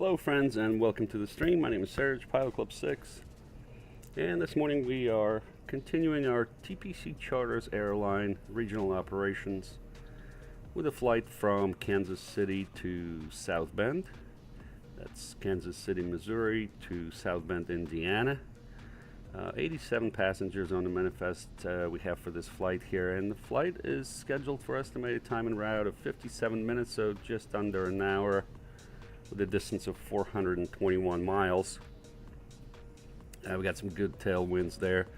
Hello friends and welcome to the stream. My name is Serge, Pilot Club 6, and this morning we are continuing our TPC Charters Airline regional operations with a flight from Kansas City to South Bend. That's Kansas City, Missouri to South Bend, Indiana. 87 passengers on the manifest we have for this flight here, and the flight is scheduled for estimated time and route of 57 minutes, so just under an hour, with a distance of 421 miles. We got some good tailwinds there.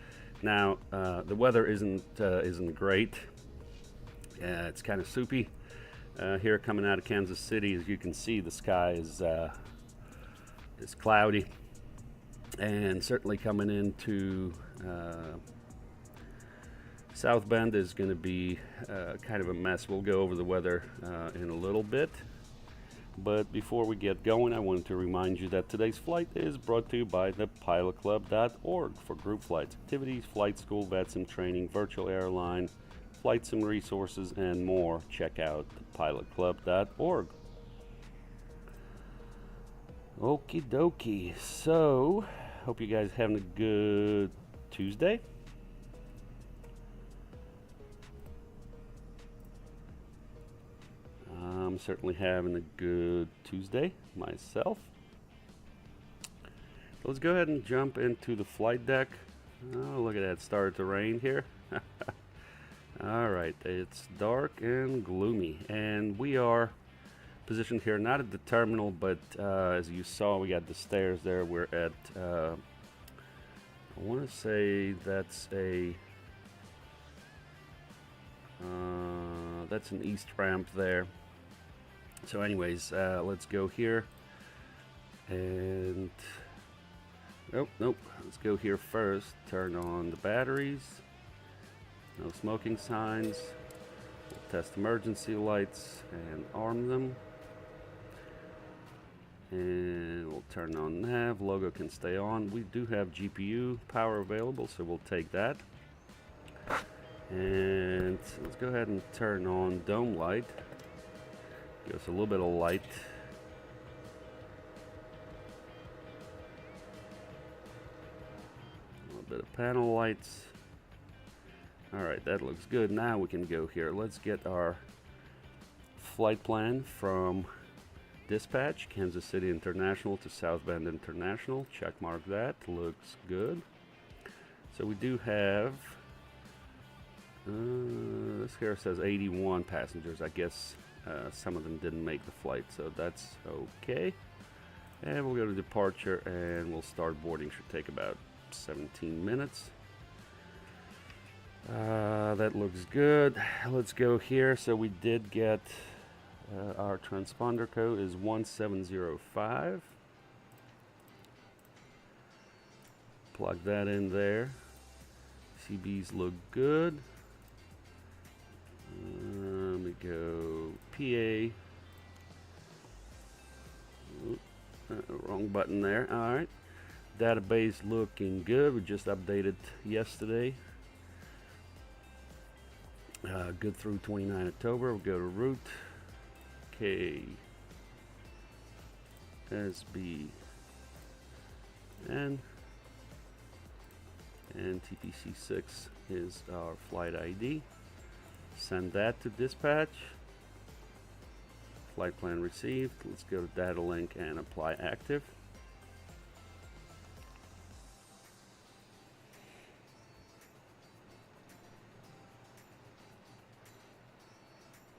Now the weather isn't great. It's kind of soupy here coming out of Kansas City. As you can see, the sky is cloudy, and certainly coming into South Bend is going to be kind of a mess. We'll go over the weather in a little bit. But before we get going, I wanted to remind you that today's flight is brought to you by thepilotclub.org for group flights, activities, flight school, VATSIM training, virtual airline, flight sim resources, and more. Check out thepilotclub.org. Okie dokie. So, hope you guys having a good Tuesday. I'm certainly having a good Tuesday myself. Let's go ahead and jump into the flight deck. Oh, look at that, started to rain here. Alright, it's dark and gloomy, and we are positioned here not at the terminal, but as you saw, we got the stairs there. We're at I want to say that's an east ramp there. So anyways, let's go here, and nope, let's go here first. Turn on the batteries, no smoking signs. We'll test emergency lights and arm them, and we'll turn on nav. Logo can stay on. We do have GPU power available, so we'll take that. And let's go ahead and turn on dome light. Give us a little bit of light. A little bit of panel lights. Alright, that looks good. Now we can go here. Let's get our flight plan from dispatch, Kansas City International to South Bend International. Check mark that. Looks good. So we do have, this here says 81 passengers. I guess some of them didn't make the flight, so that's okay. And we'll go to departure, and we'll start boarding. Should take about 17 minutes. That looks good. Let's go here. So we did get our transponder code is 1705. Plug that in there. CBs look good. Let me go PA. Wrong button there. Alright. Database looking good. We just updated yesterday. Good through 29 October. We'll go to route KSBN, and TPC6 is our flight ID. Send that to dispatch. Flight plan received. Let's go to data link and apply active.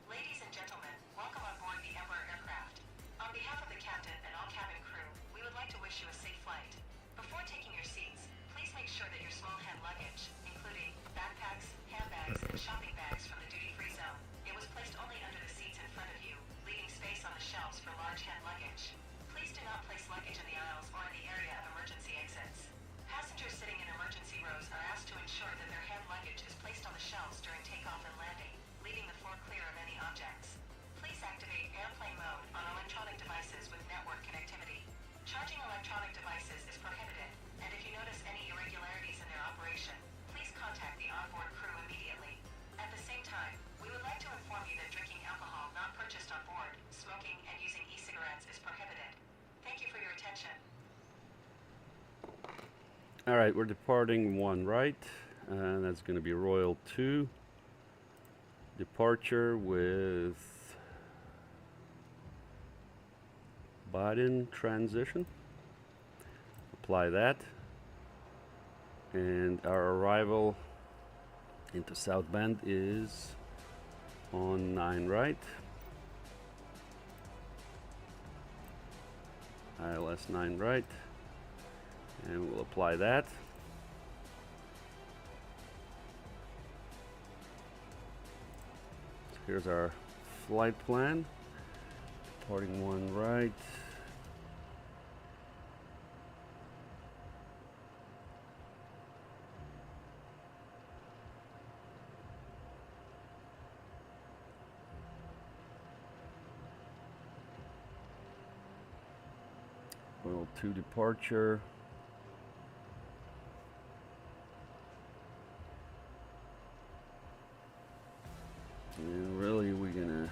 Ladies and gentlemen, welcome on board the Embraer aircraft. On behalf of the captain and all cabin crew, we would like to wish you a safe flight. Before taking your seats, please make sure that your small hand luggage, including backpacks, handbags, and shopping bags from the duty-free zone, it was placed only under the seats in front of you, leaving space on the shelves for large hand luggage. Please do not place luggage Alright, we're departing 1 right, and that's going to be Royal 2. Departure with Biden transition. Apply that. And our arrival into South Bend is on 9 right. ILS 9 right. And we'll apply that. So here's our flight plan. Departing 1 right. Royal 2 departure. And really we're gonna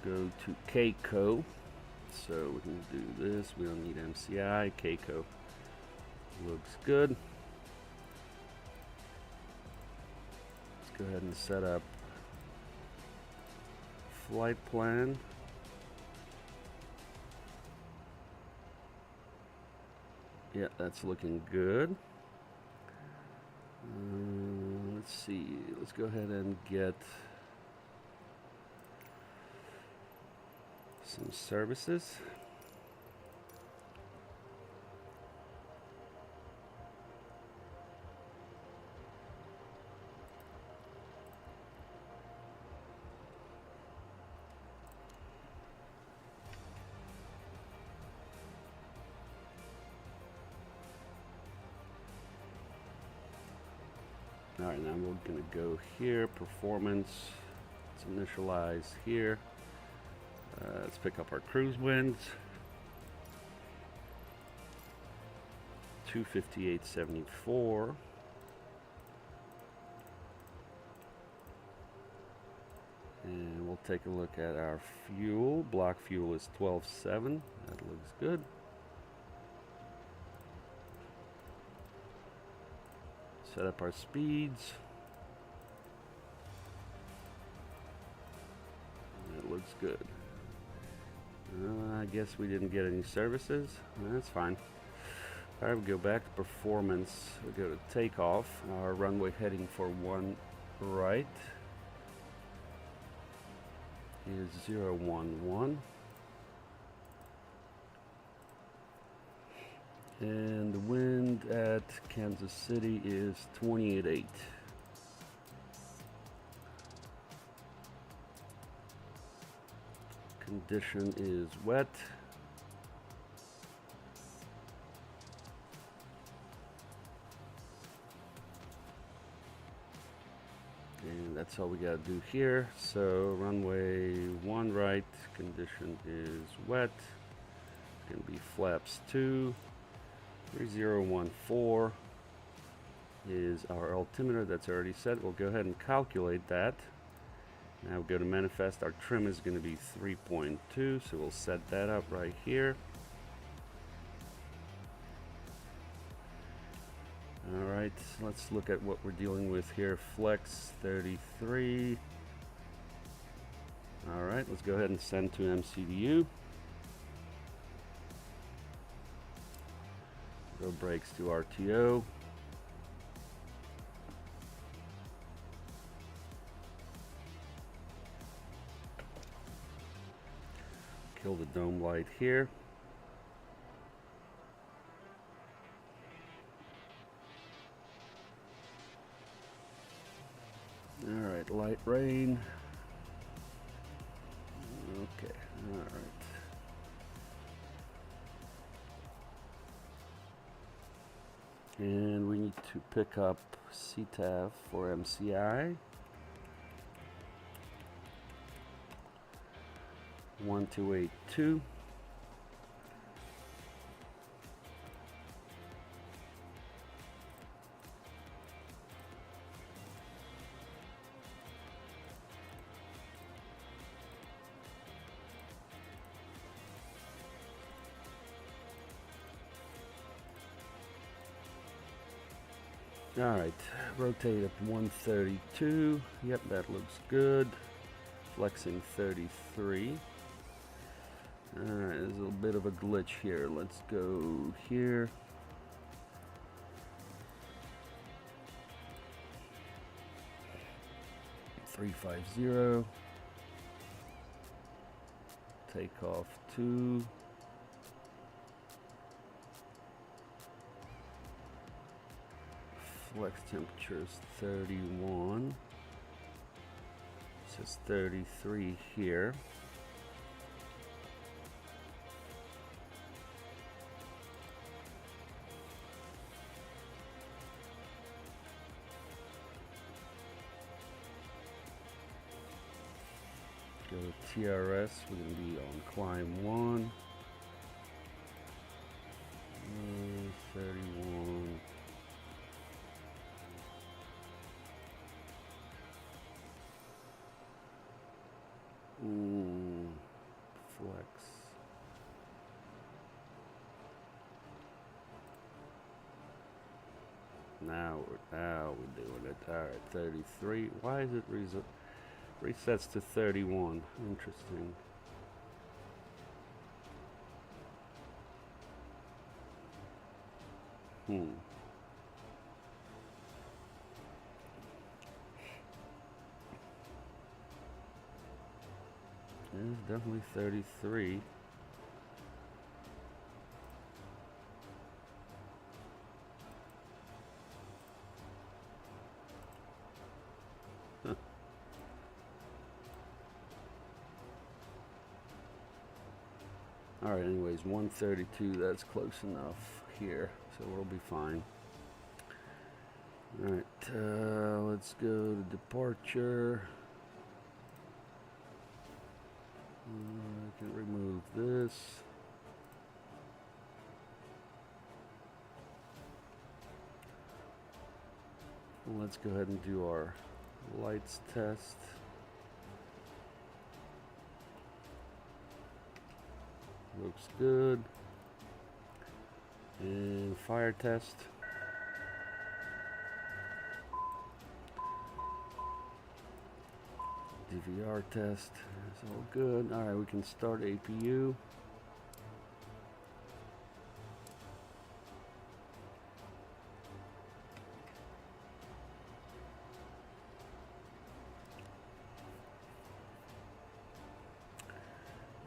go to KCO. So we can do this. We don't need MCI. KCO looks good. Let's go ahead and set up flight plan. Yeah, that's looking good. Let's see. Let's go ahead and get some services. Alright, now we're going to go here, performance, let's initialize here. Let's pick up our cruise winds. 258.74. And we'll take a look at our fuel. Block fuel is 12.7. That looks good. Set up our speeds. That looks good. I guess we didn't get any services. That's fine. All right, we go back to performance. We go to takeoff. Our runway heading for 1 right is 011. And the wind at Kansas City is 28.8. Condition is wet. And that's all we gotta do here. So runway 1 right, condition is wet. It's gonna be flaps 2. 3014 is our altimeter that's already set. We'll go ahead and calculate that. Now we'll go to manifest. Our trim is going to be 3.2, so we'll set that up right here. Alright, let's look at what we're dealing with here. Flex 33. Alright, let's go ahead and send to MCDU. Go brakes to RTO. Kill the dome light here. Alright, light rain. Okay, alright. And we need to pick up CTAF for MCI. 1282. Alright, rotate up 132. Yep, that looks good. Flexing 33. Alright, there's a little bit of a glitch here. Let's go here. .350. Takeoff 2. Flex temperature is 31. It says 33 here. Go to TRS, we're going to be on climb 1. 31. Flex. Now we're doing it. Alright, 33. Why is it resets to 31? Interesting. It's definitely 33. Huh. Alright, anyways, 132, that's close enough here, so we'll be fine. Alright, let's go to departure. I can remove this. Let's go ahead and do our lights test. Looks good. And fire test. DVR test. It's all good. Alright, we can start APU.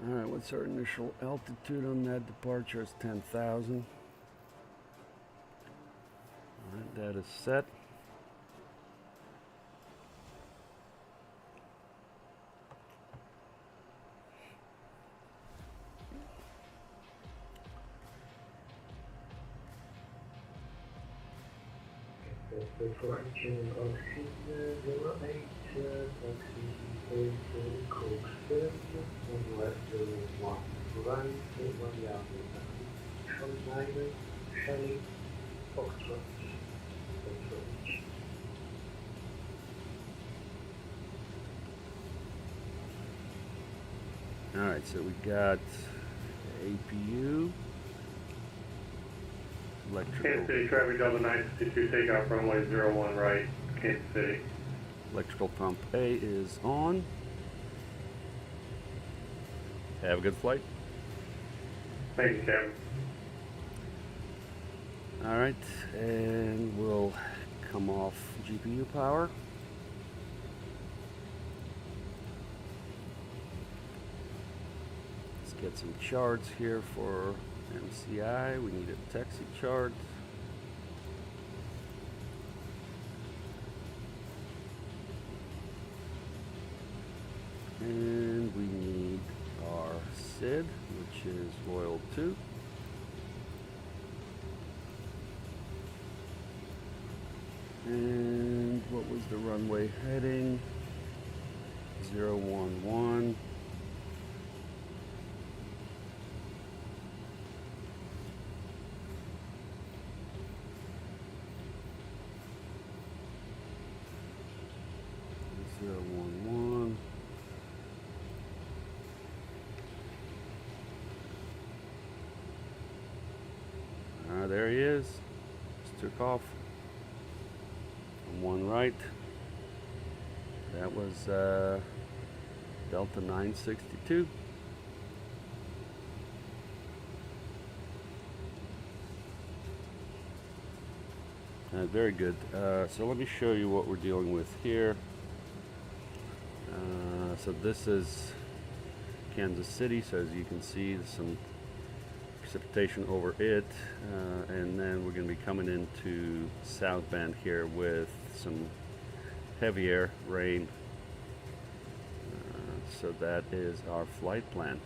Alright, what's our initial altitude on that departure? It's 10,000. Alright, that is set. Correction oxygen 08, taxi code services, on left 1, right 1 yard, Schneider, Shelley, Foxtrot, Foxtrot. Alright, so we got APU. Electrical. Kansas City traffic Delta 952 takeoff runway 01 right, Kansas City. Electrical pump A is on. Have a good flight. Thank you, Captain. Alright, and we'll come off GPU power. Let's get some charts here for MCI. We need a taxi chart. And we need our SID, which is Loyal 2. And what was the runway heading? 011. There he is. Just took off. 1 right. That was Delta 962. Very good. So let me show you what we're dealing with here. So this is Kansas City, so as you can see, there's some precipitation over it, and then we're going to be coming into South Bend here with some heavy air rain. So that is our flight plan.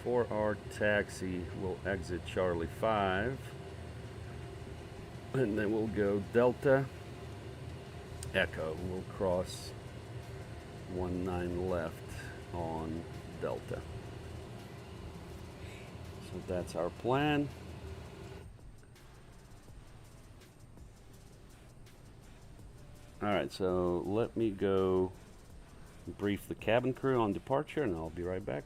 For our taxi, we'll exit Charlie 5, and then we'll go Delta Echo. We'll cross 19 left on Delta. So that's our plan. Alright, so let me go brief the cabin crew on departure, and I'll be right back.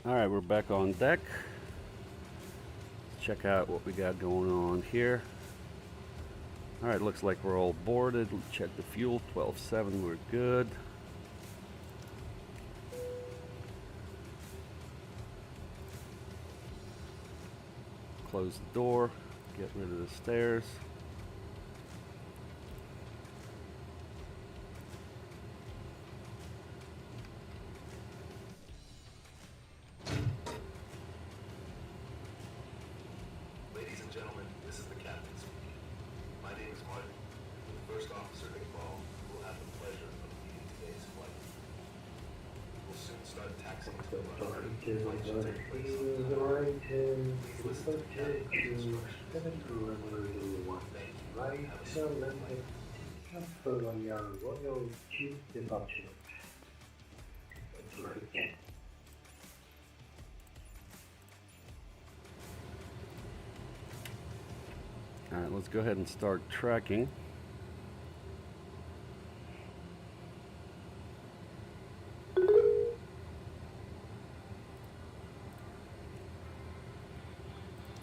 Alright, we're back on deck. Check out what we got going on here. Alright, looks like we're all boarded. Let's check the fuel. 12.7, we're good. Close the door. Get rid of the stairs. Ladies and gentlemen, this is the captain speaking. My name is Martin. The first officer involved will have the pleasure of leading today's flight. We'll soon start taxiing to the runway. Flight should take place on time. Please listen to the captain's instructions. Thank you. Have a safe flight. Transfer Royal Chief Departure. Alright, let's go ahead and start tracking.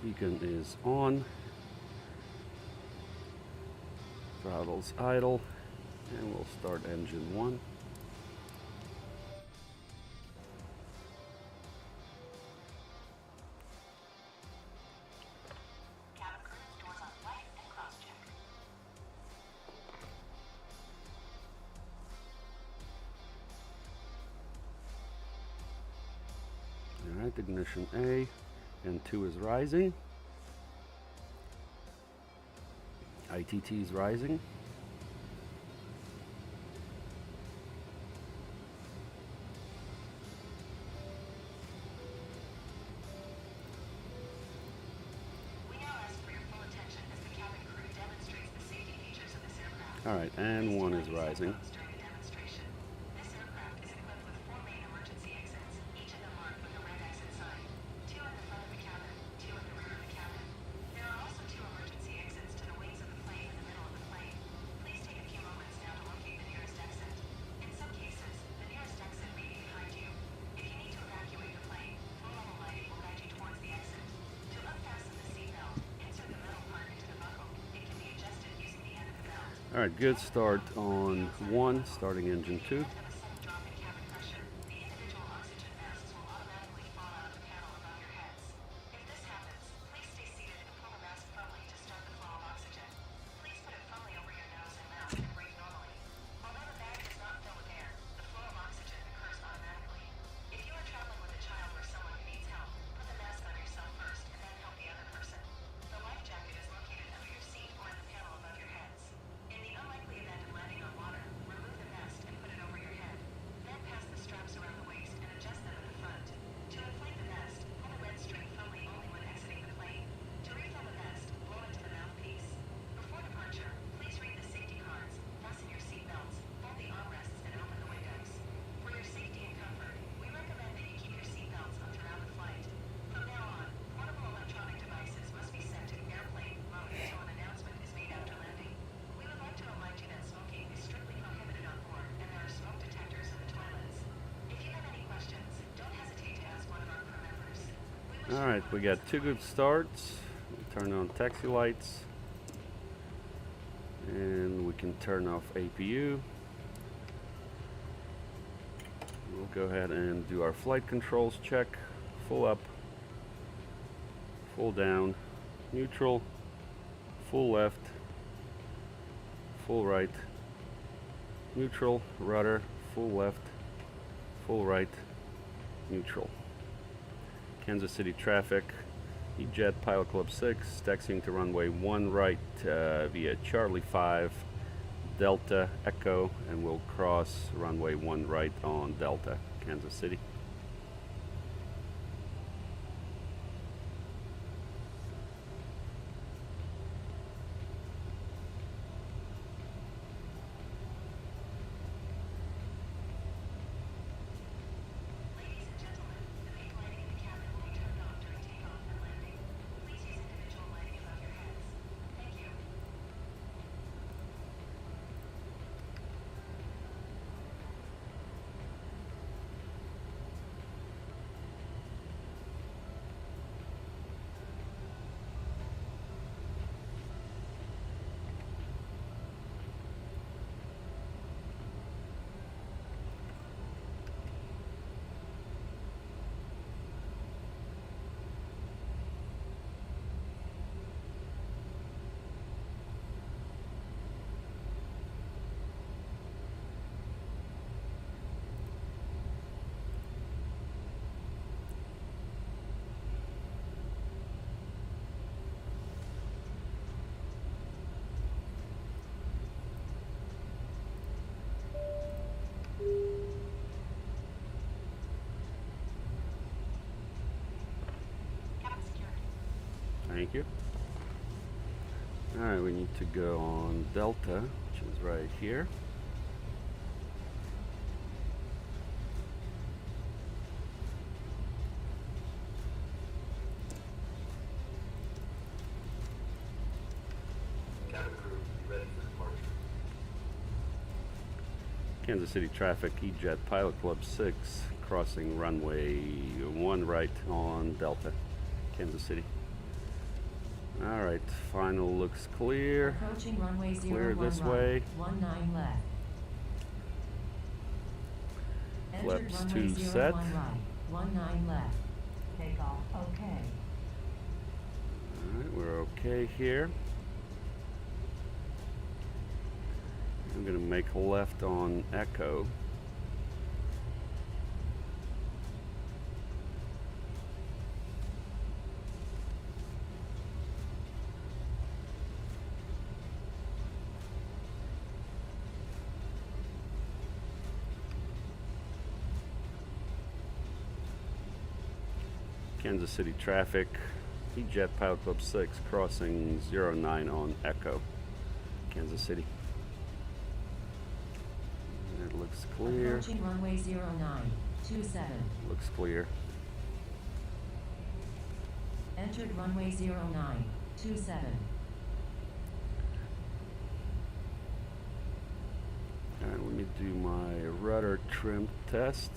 Beacon is on. Throttle's idle. And we'll start engine 1. Cabin crew, doors on flight and cross check. Alright, ignition A and 2 is rising. ITT is rising. We now ask for your full attention as the cabin crew demonstrates the safety features of this aircraft. Alright, and 1 is rising. During the demonstration. This aircraft is equipped with 4 main emergency exits, each of them marked with a red exit sign. 2 in the front of the cabin, 2 in the rear of the cabin. There are also 2 emergency exits to the wings of the plane in the middle of the plane. Please take a few moments now to locate the nearest exit. In some cases, the nearest exit may be behind you. If you need to evacuate the plane, full-level lighting will guide you towards the exit. To unfasten the seatbelt, insert the metal part into the buckle. It can be adjusted using the end of the belt. Alright, good start on 1, starting engine 2. Of a sudden drop in cabin pressure, the individual oxygen masks will automatically fall out of the panel above your heads. If this happens, please stay seated and pull the mask firmly to start the flow of oxygen. Please put it firmly over your nose and mouth and breathe normally. Although the bag does not fill with air, the flow of oxygen occurs automatically. If you are traveling with a child or someone who needs help, put the mask on yourself first and then help the other person. The life jacket is located under your seat or in the panel above your heads. In the unlikely event of landing on water, remove the vest and put it over your head. Then pass the straps around the waist and adjust them at the front. To inflate the vest, pull the red string firmly only when exiting the plane. To refill the vest, blow into the mouthpiece. Before departure, please read the safety cards, fasten your seatbelts, fold the armrests, and open the windows. For your safety and comfort, we recommend that you keep your seatbelts on throughout the flight. From now on, portable electronic devices must be set to airplane mode until an announcement is made after landing. We would like to remind you that smoking is strictly prohibited on board and there are smoke detectors in the toilets. If you have any questions, don't hesitate to ask one of our crew members. We wish you Alright, we got 2 good starts. We'll turn on taxi lights. And we can turn off APU. We'll go ahead and do our flight controls check. Full up, full down, neutral, full left, full right, neutral, rudder, full left, full right, neutral. Kansas City traffic, EJet Pilot Club 6, taxiing to runway 1 right via Charlie 5, Delta Echo, and we'll cross runway 1 right on Delta, Kansas City. Ladies and gentlemen, the main lighting in the cabin will be turned on during takeoff and landing. Please use individual lighting above your heads. Thank you. you. Alright, we need to go on Delta, which is right here. Cabin crew, be ready for departure. Kansas City traffic, E-Jet Pilot Club 6, crossing runway 1 right on Delta, Kansas City. Alright, final looks clear. Approaching runway 01 Clear this right. way. 19 left. Entered Flaps runway 2 01 set. right. 19 left. Takeoff. Okay. Alright, we're okay here. I'm going to make a left on Echo. Kansas City traffic, E-Jet Pilot Club 6, crossing 09 on Echo, Kansas City. It looks clear. Approaching runway 09. 27. Looks clear. Entered runway 09. 27. Alright, let me do my rudder trim test.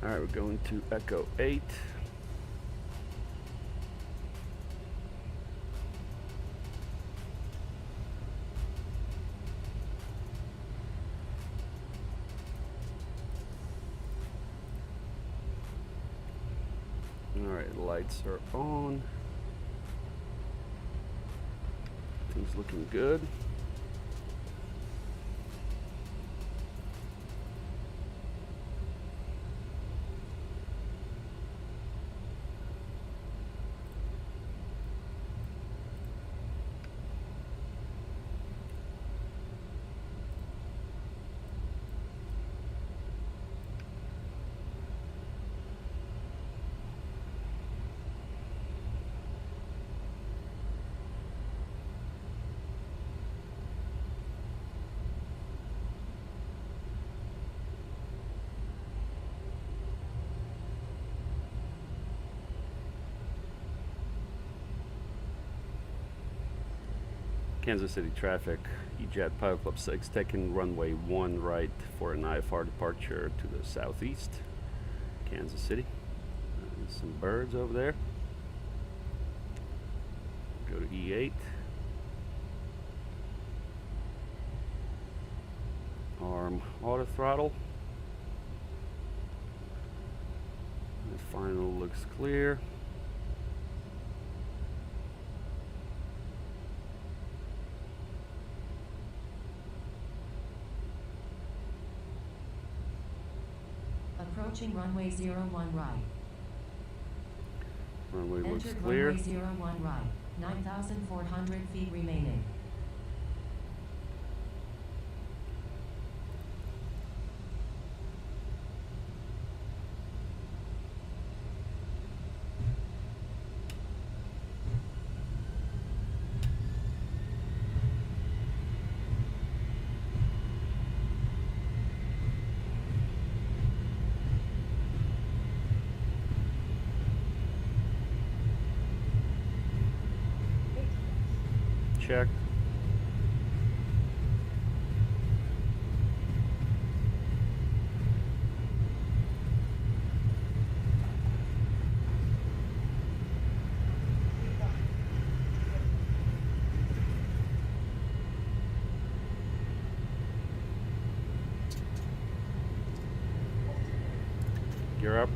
Alright, we're going to Echo 8. Alright, lights are on. Things looking good. Kansas City traffic, E-Jet Pilot Club 6, taking runway 1 right for an IFR departure to the southeast, Kansas City. Some birds over there. Go to E8. Arm auto throttle. The final looks clear. Approaching runway 01 right. Runway looks Entered clear. runway 01 right. 9,400 feet remaining. Check. Gear up.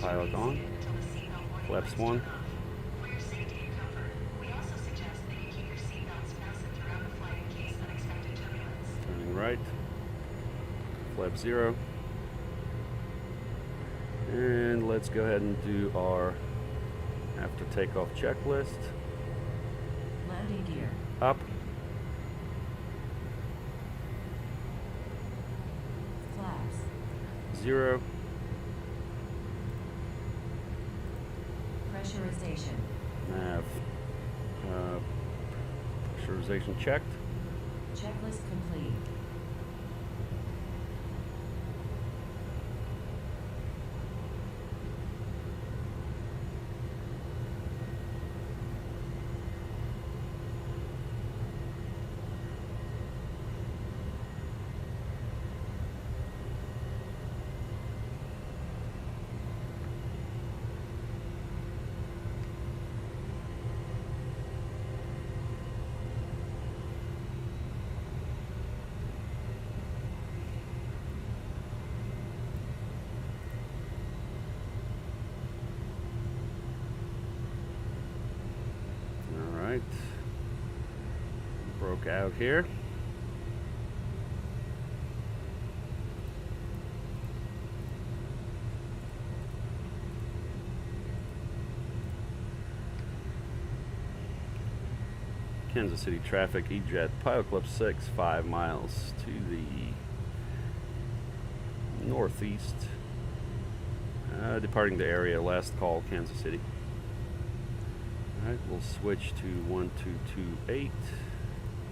Pilot on. until the seatbelt warning Flaps lights 1. turn on. For your safety and comfort, we also suggest that you keep your seatbelts fastened throughout the flight in case unexpected turbulence. Turning right. Flap 0. And let's go ahead and do our after takeoff checklist. Landing gear. Up. Flaps. 0. Pressurization. Nav. Pressurization checked. Checklist complete. Alright. Broke out here. Kansas City traffic, E-Jet, Pilot Club 6, 5 miles to the northeast. Departing the area, last call, Kansas City. Alright, we'll switch to 1228.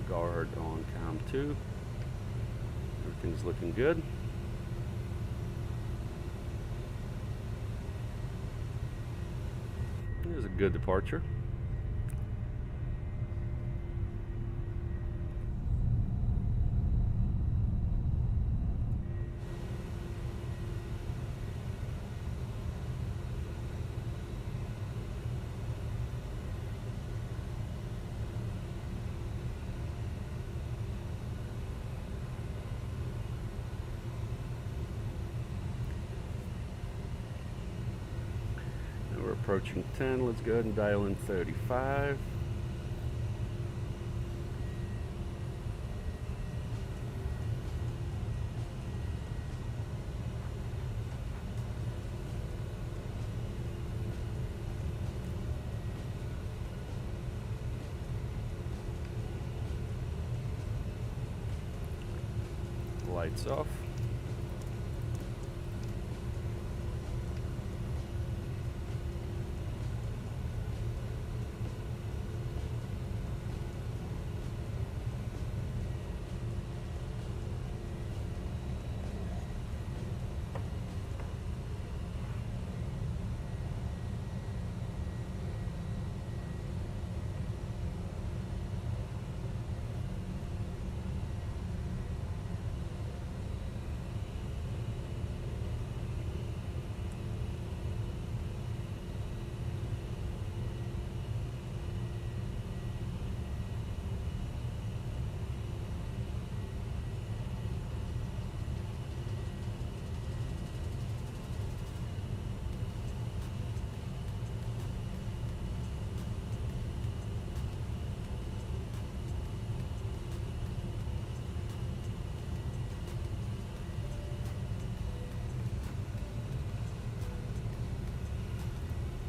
Guard on COM 2. Everything's looking good. There's a good departure. We're approaching 10. Let's go ahead and dial in 35. Lights off.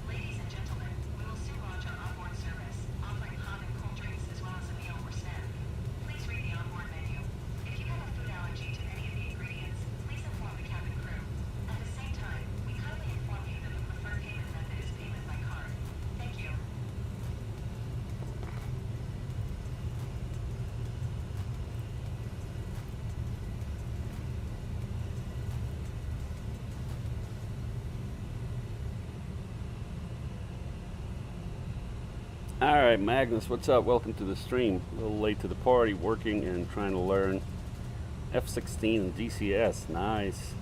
Ladies and gentlemen, we will soon launch our onboard service, offering hot and cold drinks as well as a meal or snack. Please read the onboard menu. If you have a food allergy to any of the ingredients, please inform the cabin crew. At the same time, we kindly inform you that the preferred payment method is payment by card. Thank you. Alright, Magnus, what's up? Welcome to the stream. A little late to the party, working and trying to learn F-16 and DCS. Nice.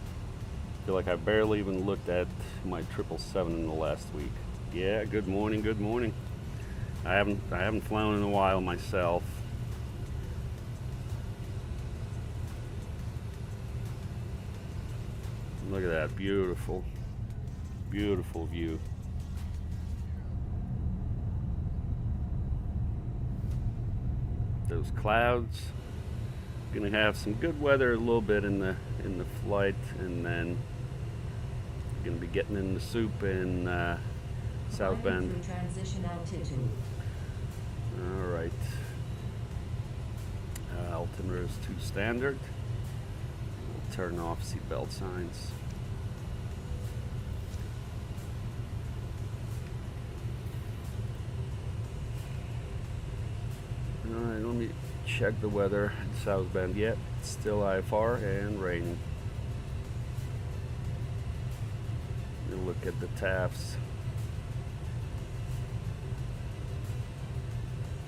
Feel like I barely even looked at my 777 in the last week. Yeah, good morning, good morning. I haven't flown in a while myself. Look at that, beautiful. Beautiful view. Those clouds. Gonna have some good weather a little bit in the flight, and then gonna be getting in the soup in South Climbing Bend. through transition altitude. All right. Altimeter is 2 standard. We'll turn off seatbelt signs. All right, let me check the weather in South Bend. Yet it's still IFR and raining. We'll look at the TAFs.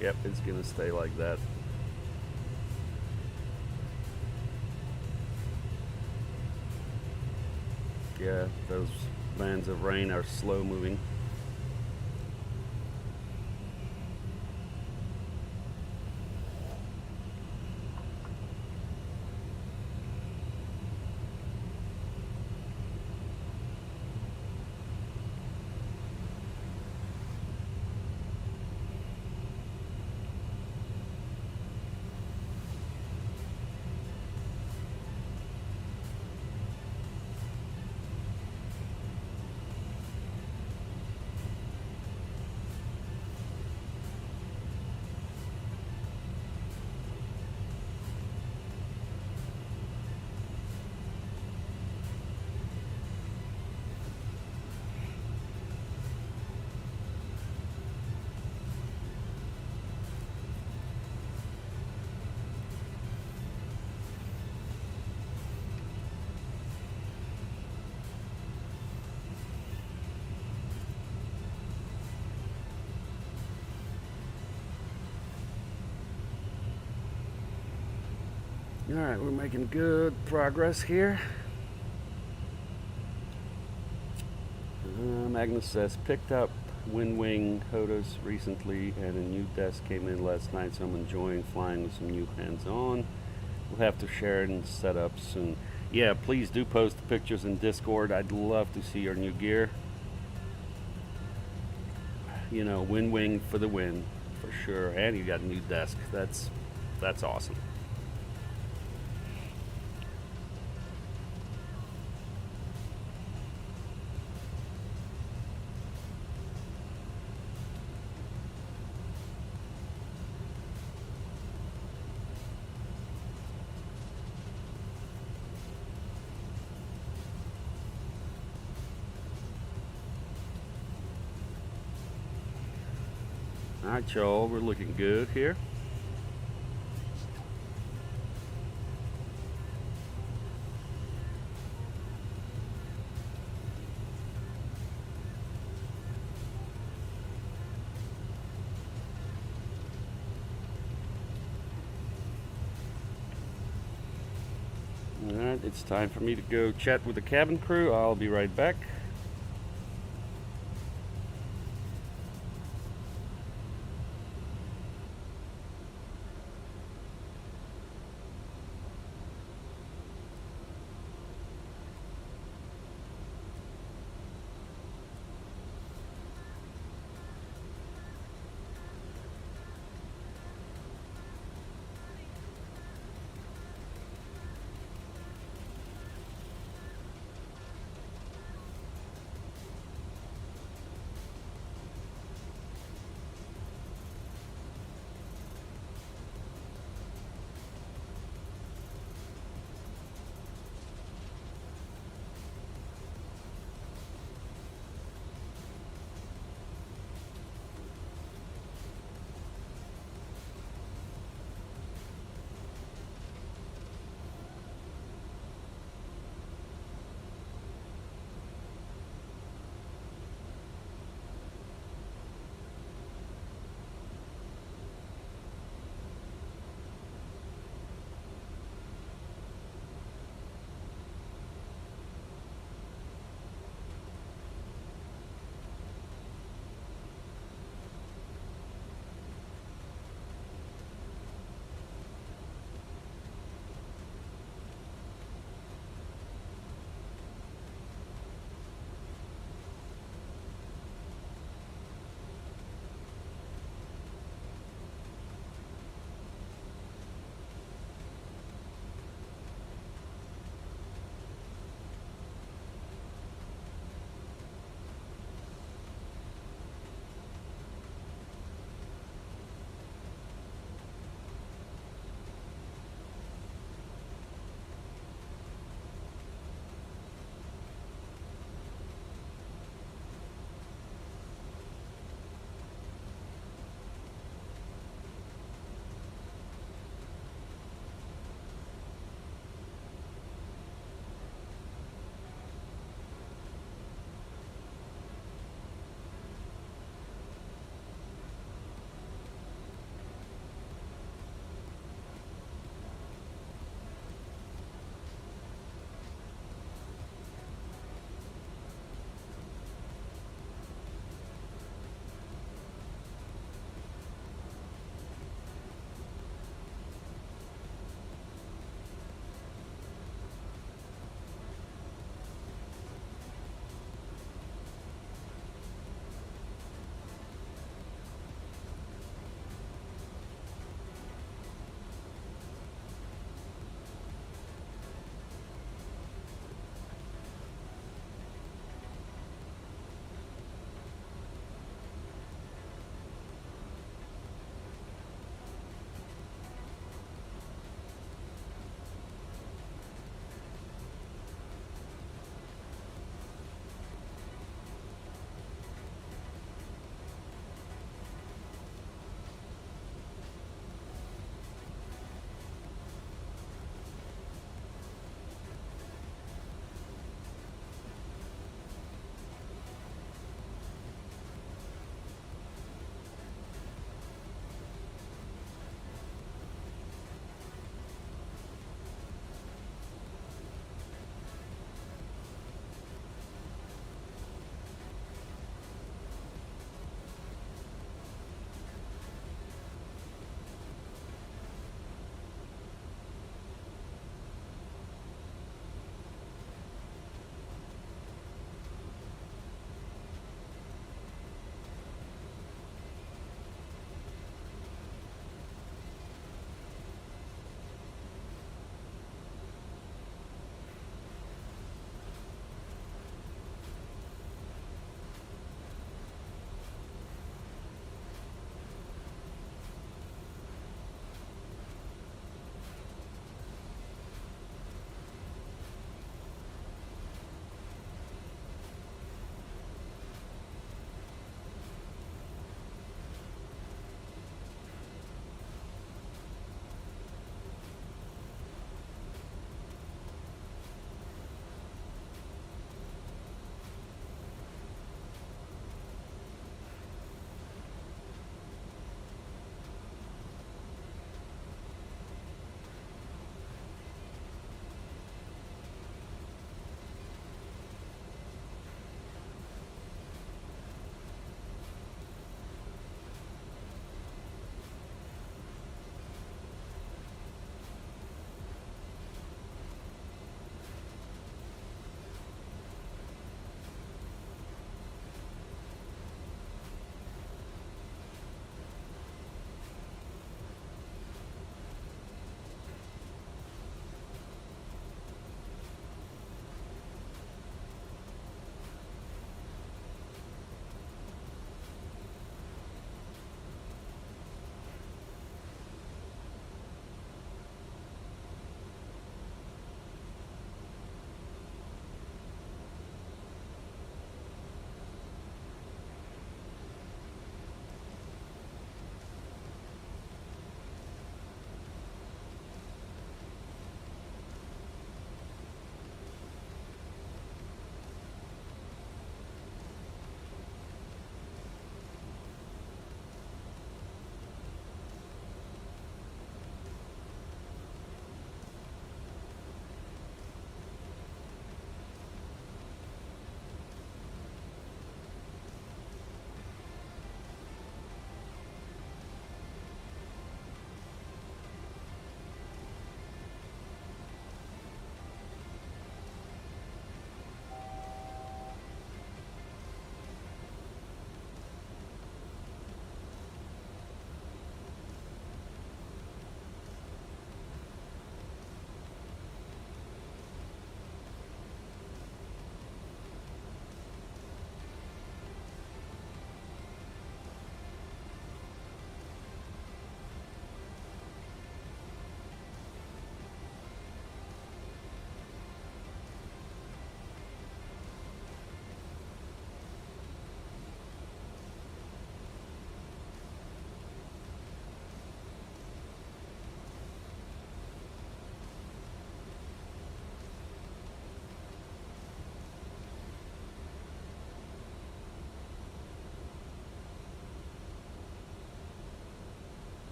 Yep, it's gonna stay like that. Yeah, those bands of rain are slow moving. All right, we're making good progress here. Magnus says, picked up Wind Wing HOTAS recently, and a new desk came in last night, so I'm enjoying flying with some new hands-on. We'll have to share it and set up soon. Yeah, please do post the pictures in Discord. I'd love to see your new gear. You know, Wind Wing for the win, for sure. And you got a new desk. That's awesome. Alright, y'all, we're looking good here. Alright, it's time for me to go chat with the cabin crew. I'll be right back.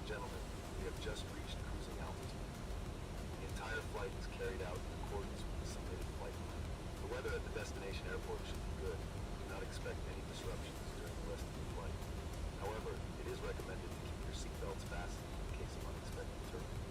gentlemen, we have just reached cruising altitude. The entire flight is carried out in accordance with the submitted flight plan. The weather at the destination airport should be good. Do not expect any disruptions during the rest of the flight. However, it is recommended to keep your seatbelts fastened in case of unexpected turbulence.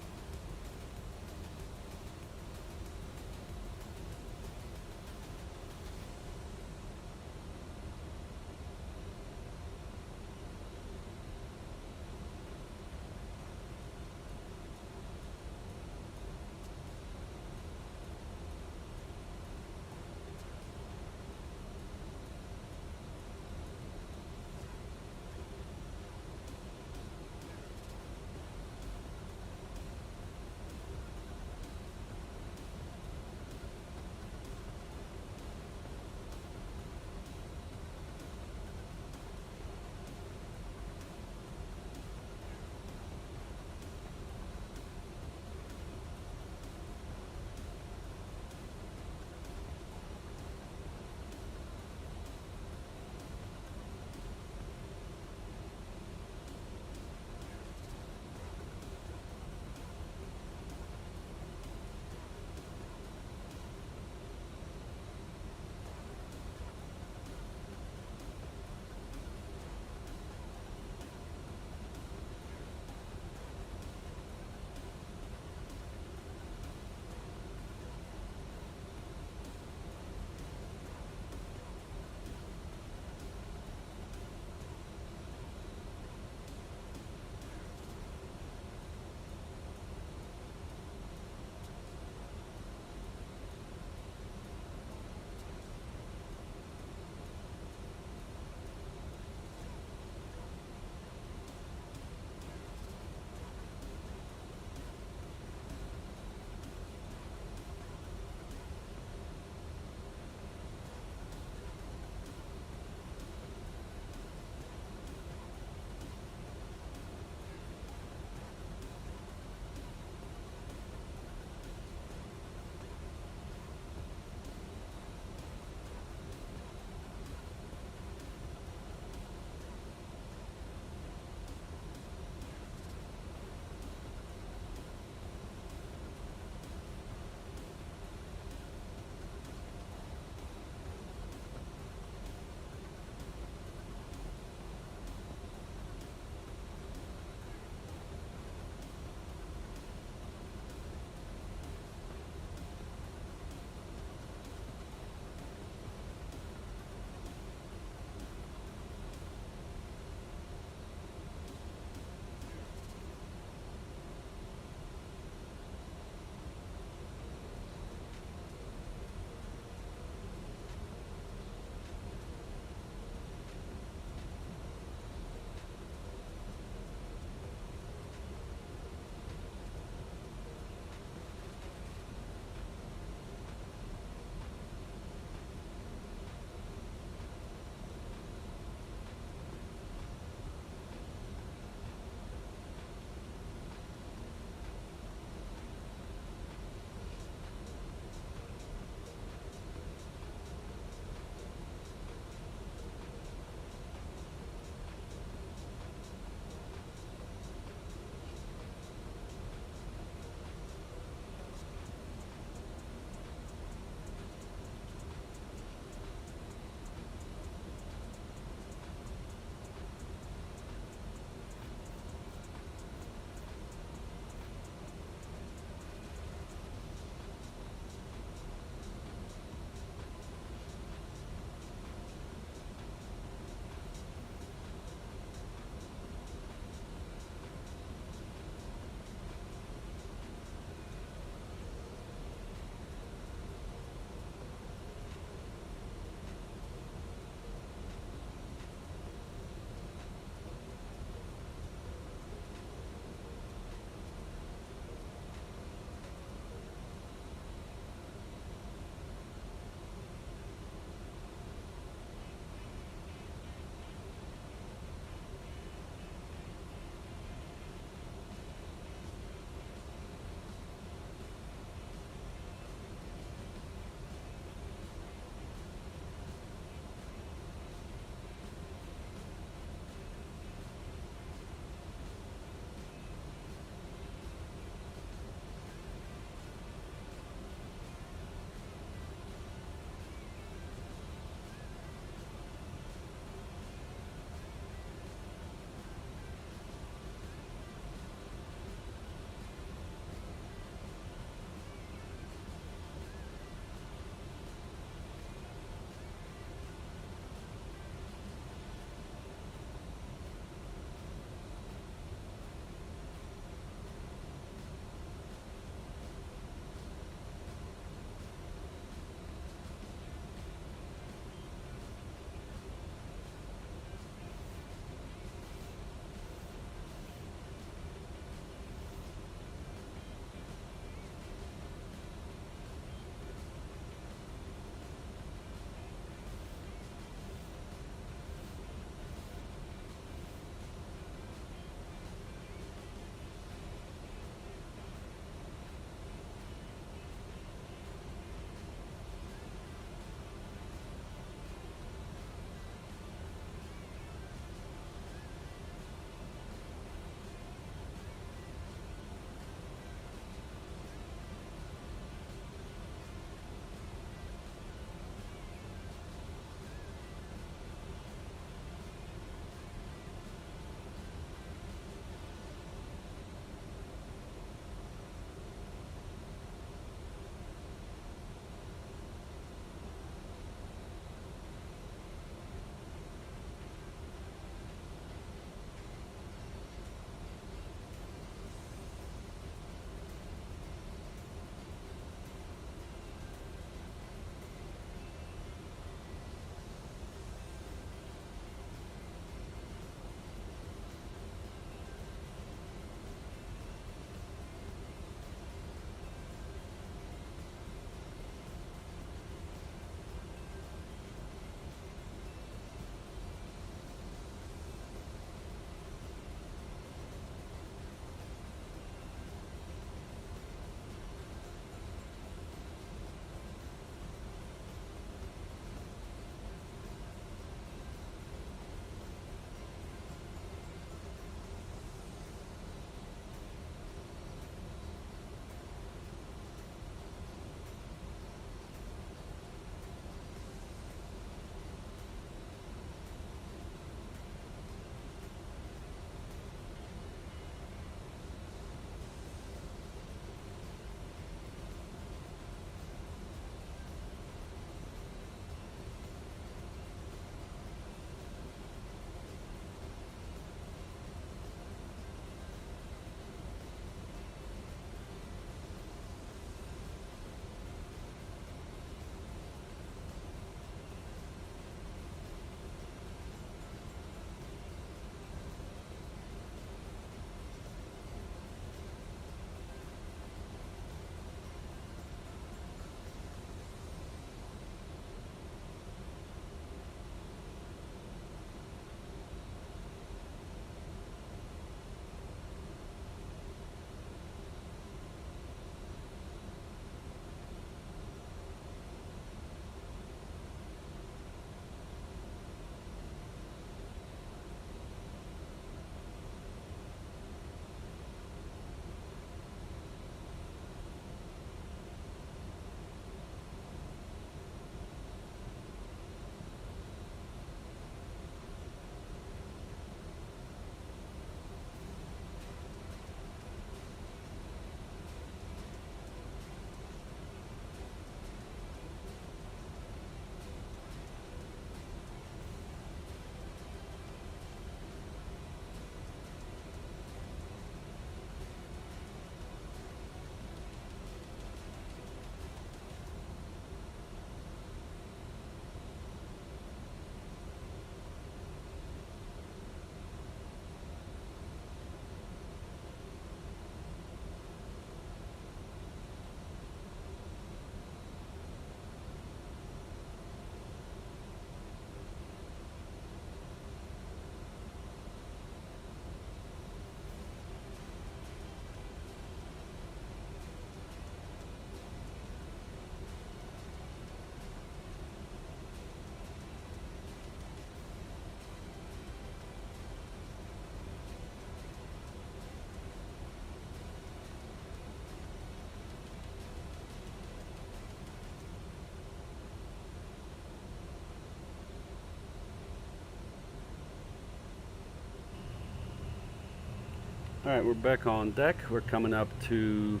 Alright, we're back on deck. We're coming up to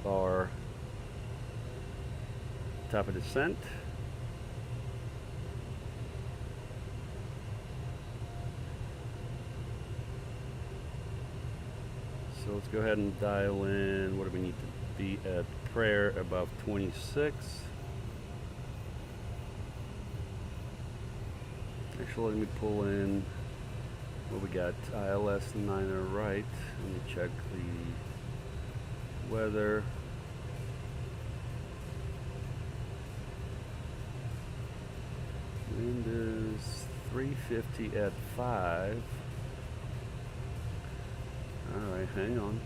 our top of descent. So let's go ahead and dial in. What do we need to be at prayer above 26? Actually, let me pull in what we got. ILS 9er right. Let me check the weather. Wind is 350 at 5. Alright, hang on.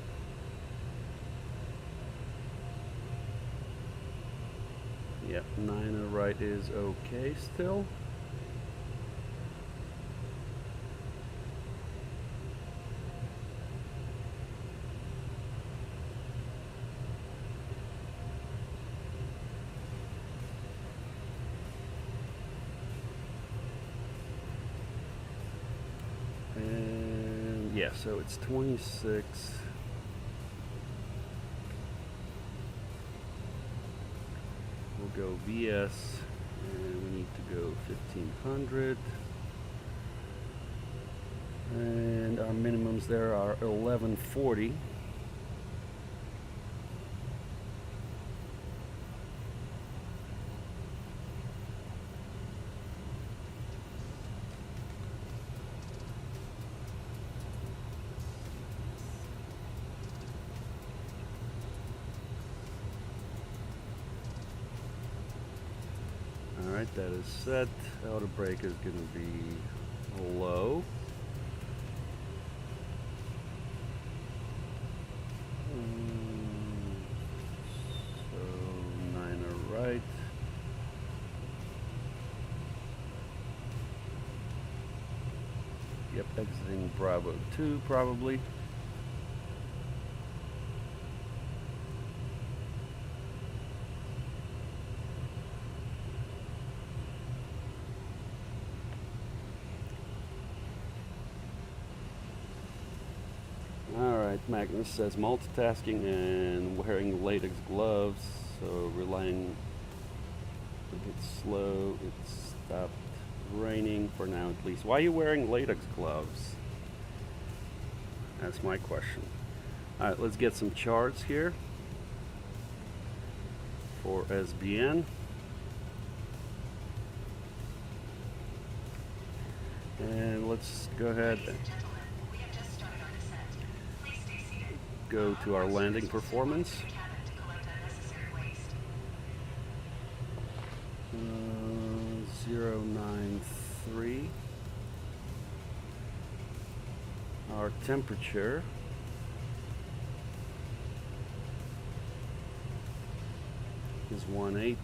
Yep, 9er right is okay still. Yeah, so it's 26. We'll go VS, and we need to go 1500. And our minimums there are 1140. Alright, that is set. Outer brake is going to be low. So 9er right. Yep, exiting Bravo 2 probably. Magnus says multitasking and wearing latex gloves, so relying a bit slow. It stopped raining for now at least. Why are you wearing latex gloves? That's my question. Alright, let's get some charts here for SBN. And let's go ahead and go to our landing performance. 093. Our temperature is 18.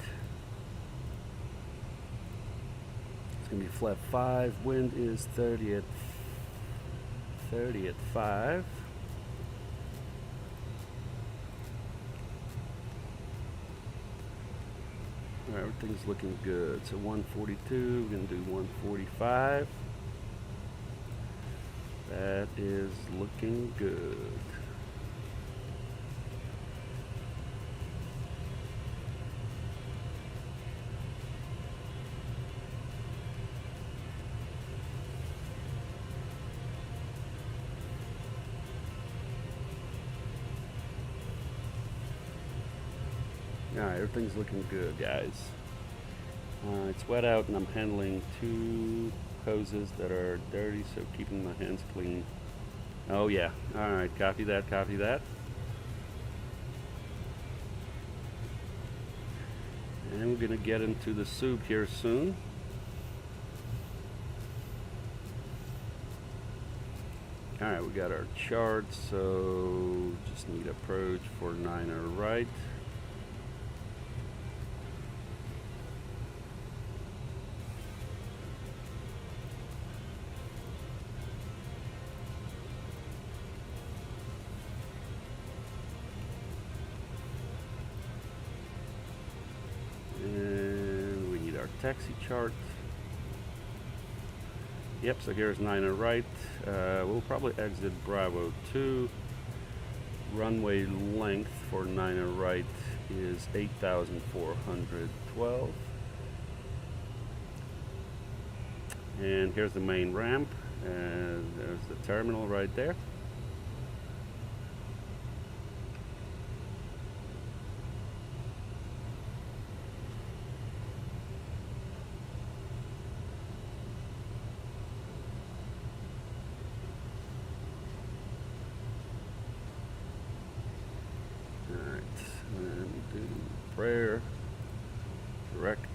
It's going to be flat 5. Wind is 30 at 5. Everything's looking good. So 142, we're going to do 145. That is looking good. Alright, everything's looking good, guys. It's wet out and I'm handling 2 hoses that are dirty, so keeping my hands clean. Oh yeah, alright, copy that, copy that. And we're gonna get into the soup here soon. Alright, we got our chart, so just need approach for 9er right. And we need our taxi chart. Yep, so here's 9 right. We'll probably exit Bravo 2. Runway length for 9 right is 8,412. And here's the main ramp, and there's the terminal right there. And do prayer, direct.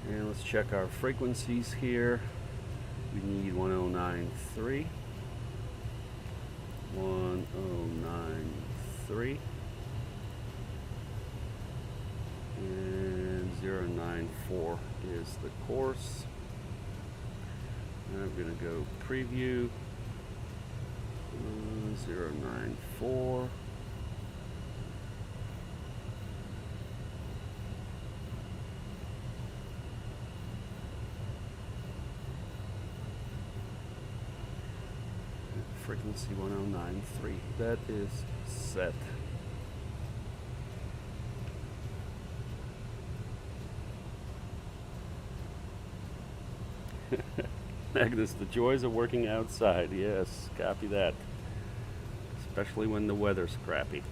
And let's check our frequencies here. We need 1093. 1093. And 094 is the course. And I'm going to go preview. 094. Frequency 1093. That is set. Agnes, the joys of working outside. Yes, copy that. Especially when the weather's crappy.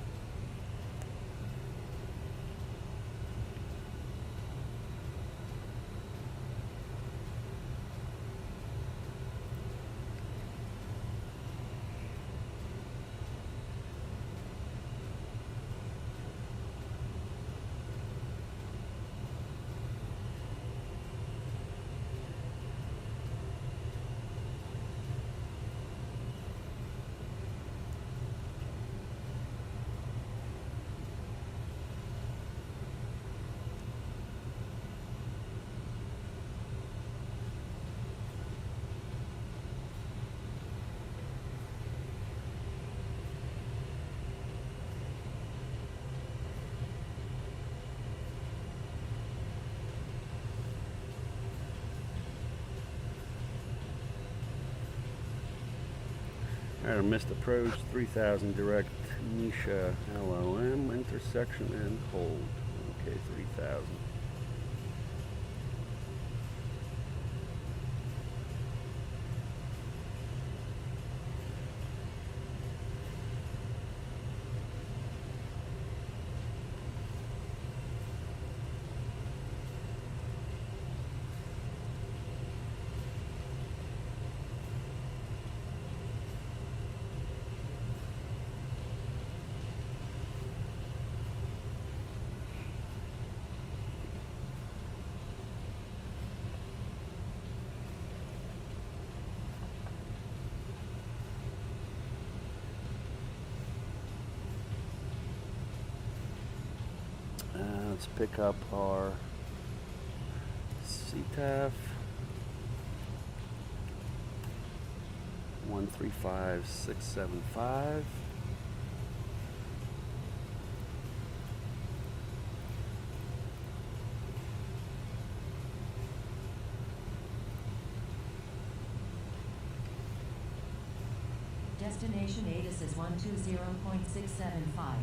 Alright, missed approach, 3000 direct, Nisha, LOM, intersection and hold. Okay, 3000. Let's pick up our CTAF 135675. Destination ATIS is 120.675.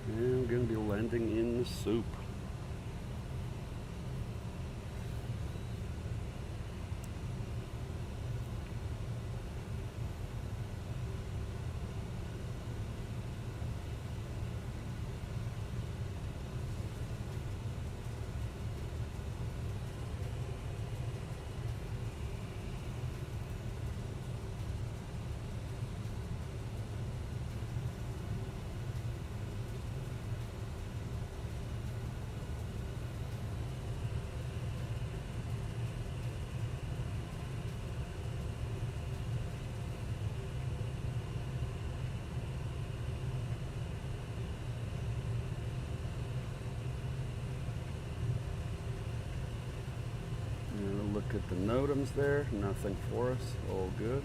And we're going to be landing in the soup. at the NOTAMs there. Nothing for us. All good.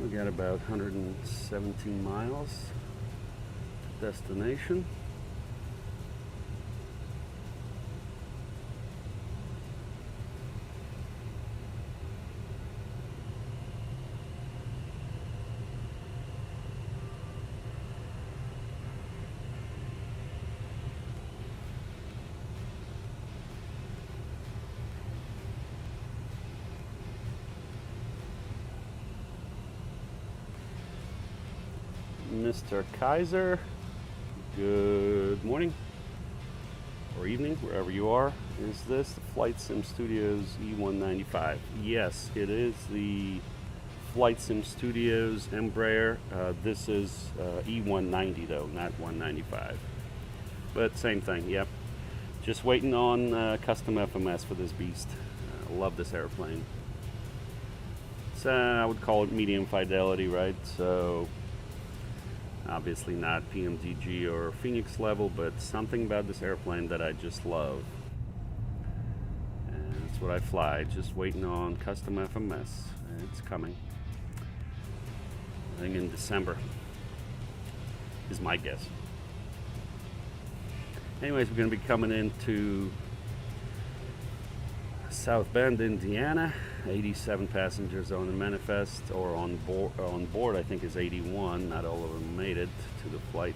We got about 117 miles to destination. Mr. Kaiser, good morning or evening, wherever you are. Is this the Flight Sim Studios E195? Yes, it is the Flight Sim Studios Embraer. This is E190 though, not 195. But same thing, yep. Just waiting on custom FMS for this beast. Love this airplane. It's, I would call it medium fidelity, right? So obviously not PMDG or Phoenix level, but something about this airplane that I just love. And that's what I fly, just waiting on custom FMS. It's coming. I think in December is my guess. Anyways, we're going to be coming into South Bend, Indiana. 87 passengers on the manifest, or on board I think is 81. Not all of them made it to the flight.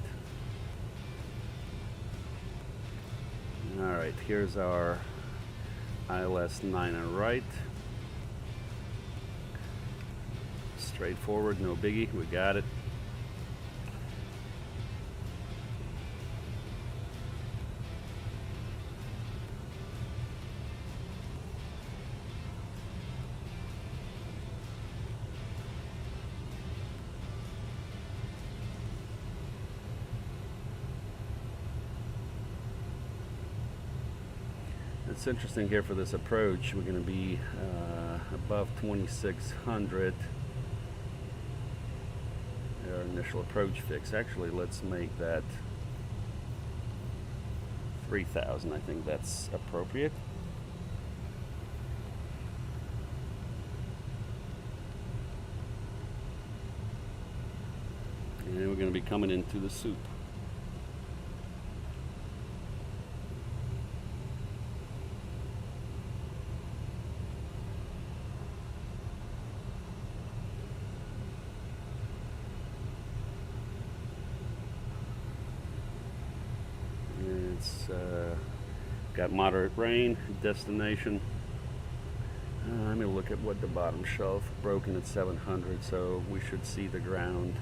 Alright, here's our ILS 9 on right. Straightforward, no biggie, we got it. It's interesting here for this approach. We're going to be above 2600. Our initial approach fix. Actually, let's make that 3000. I think that's appropriate. And we're going to be coming into the soup. It's got moderate rain, destination. Let me look at what the bottom shelf, broken at 700, so we should see the ground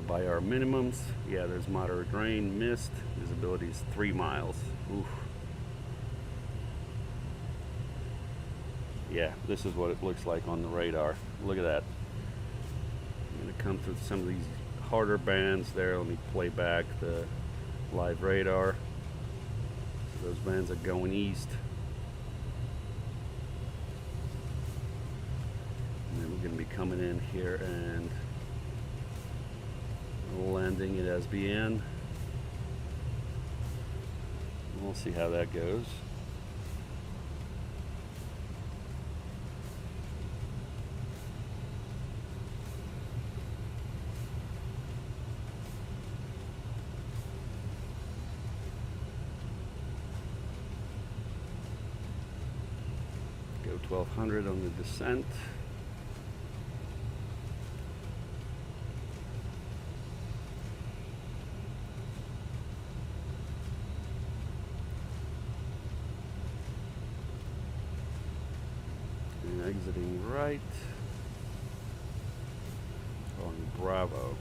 by our minimums. Yeah, there's moderate rain, mist, visibility is 3 miles. Oof. Yeah, this is what it looks like on the radar. Look at that. I'm going to come through some of these harder bands there. Let me play back the live radar. So those bands are going east. And then we're going to be coming in here and landing at SBN. We'll see how that goes. Go 1200 on the descent. Exiting right on Bravo.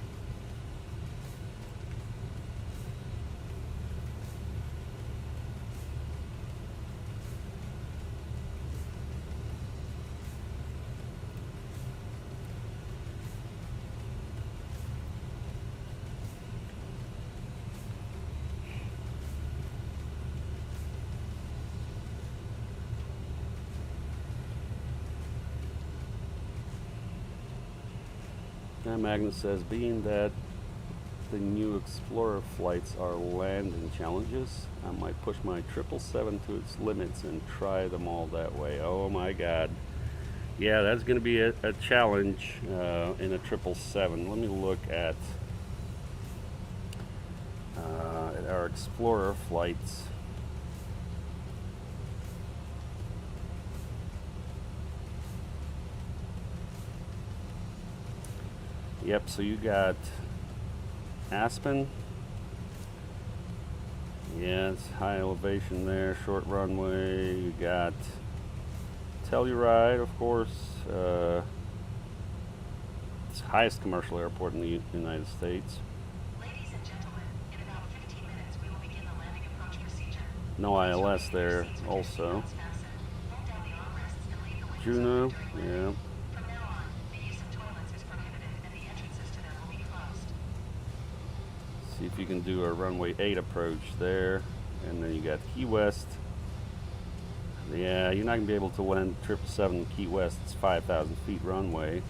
Now Magnus says, being that the new Explorer flights are landing challenges, I might push my 777 to its limits and try them all that way. Oh my god. Yeah, that's going to be a challenge in a 777. Let me look at our Explorer flights. Yep, so you got Aspen. Yeah, it's high elevation there, short runway. You got Telluride, of course. It's the highest commercial airport in the United States. Ladies and gentlemen, in about 15 minutes we will begin the landing approach procedure. No ILS there also. Hold down the armrests and leave the windows Juneau, open during landing. yeah. From now on, the use of toilets is prohibited and the entrances to them will be closed. See if you can do a runway 8 approach there. And then you got Key West. Yeah, you're not going to be able to land 777 Key West. It's 5,000 feet runway.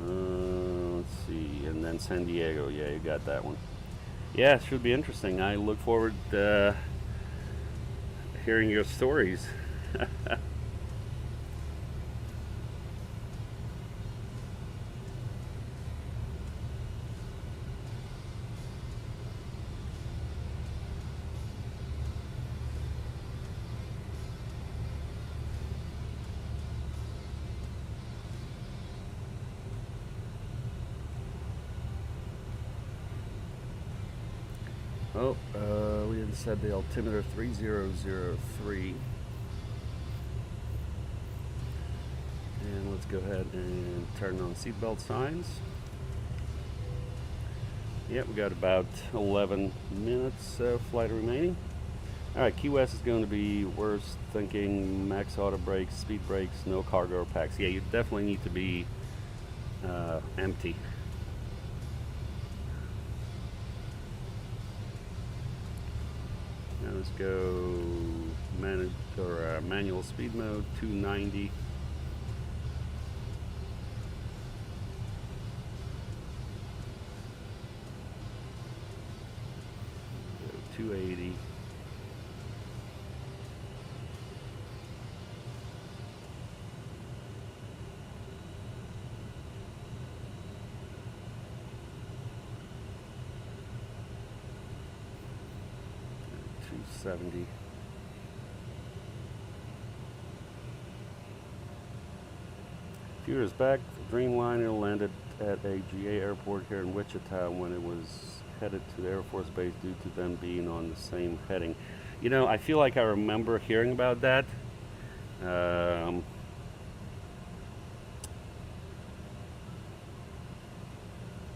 Let's see. And then San Diego. Yeah, you got that one. Yeah, it should be interesting. I look forward to hearing your stories. Oh, we had said the altimeter 3003. And let's go ahead and turn on seatbelt signs. Yep, we got about 11 minutes of flight remaining. Alright, Key West is going to be worst thinking, max auto brakes, speed brakes, no cargo packs. Yeah, you definitely need to be empty. Now let's go manual speed mode 290. Go 280. $270. A few years back, the Dreamliner landed at a GA airport here in Wichita when it was headed to the Air Force Base due to them being on the same heading. You know, I feel like I remember hearing about that.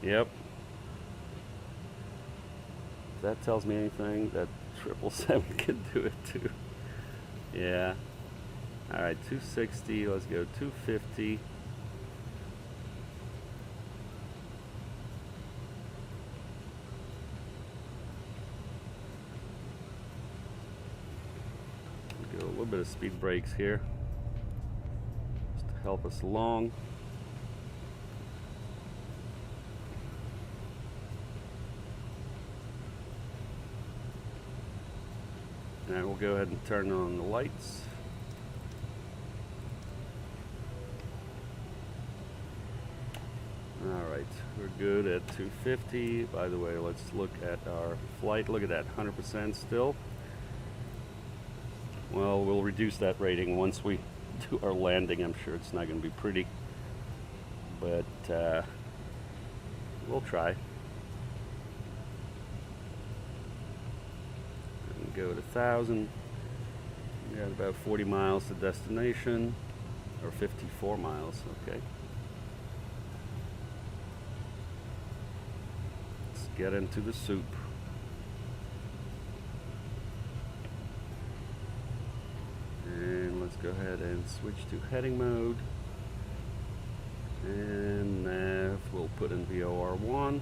Yep. If that tells me anything, that 777 can do it too. Yeah. Alright, 260, let's go 250. Go a little bit of speed brakes here, just to help us along. Now we'll go ahead and turn on the lights. Alright, we're good at 250. By the way, let's look at our flight. Look at that, 100% still. Well, we'll reduce that rating once we do our landing. I'm sure it's not going to be pretty, but we'll try. Go to 1,000. We got about 40 miles to destination, or 54 miles. Okay. Let's get into the soup. And let's go ahead and switch to heading mode. And nav, we'll put in VOR1.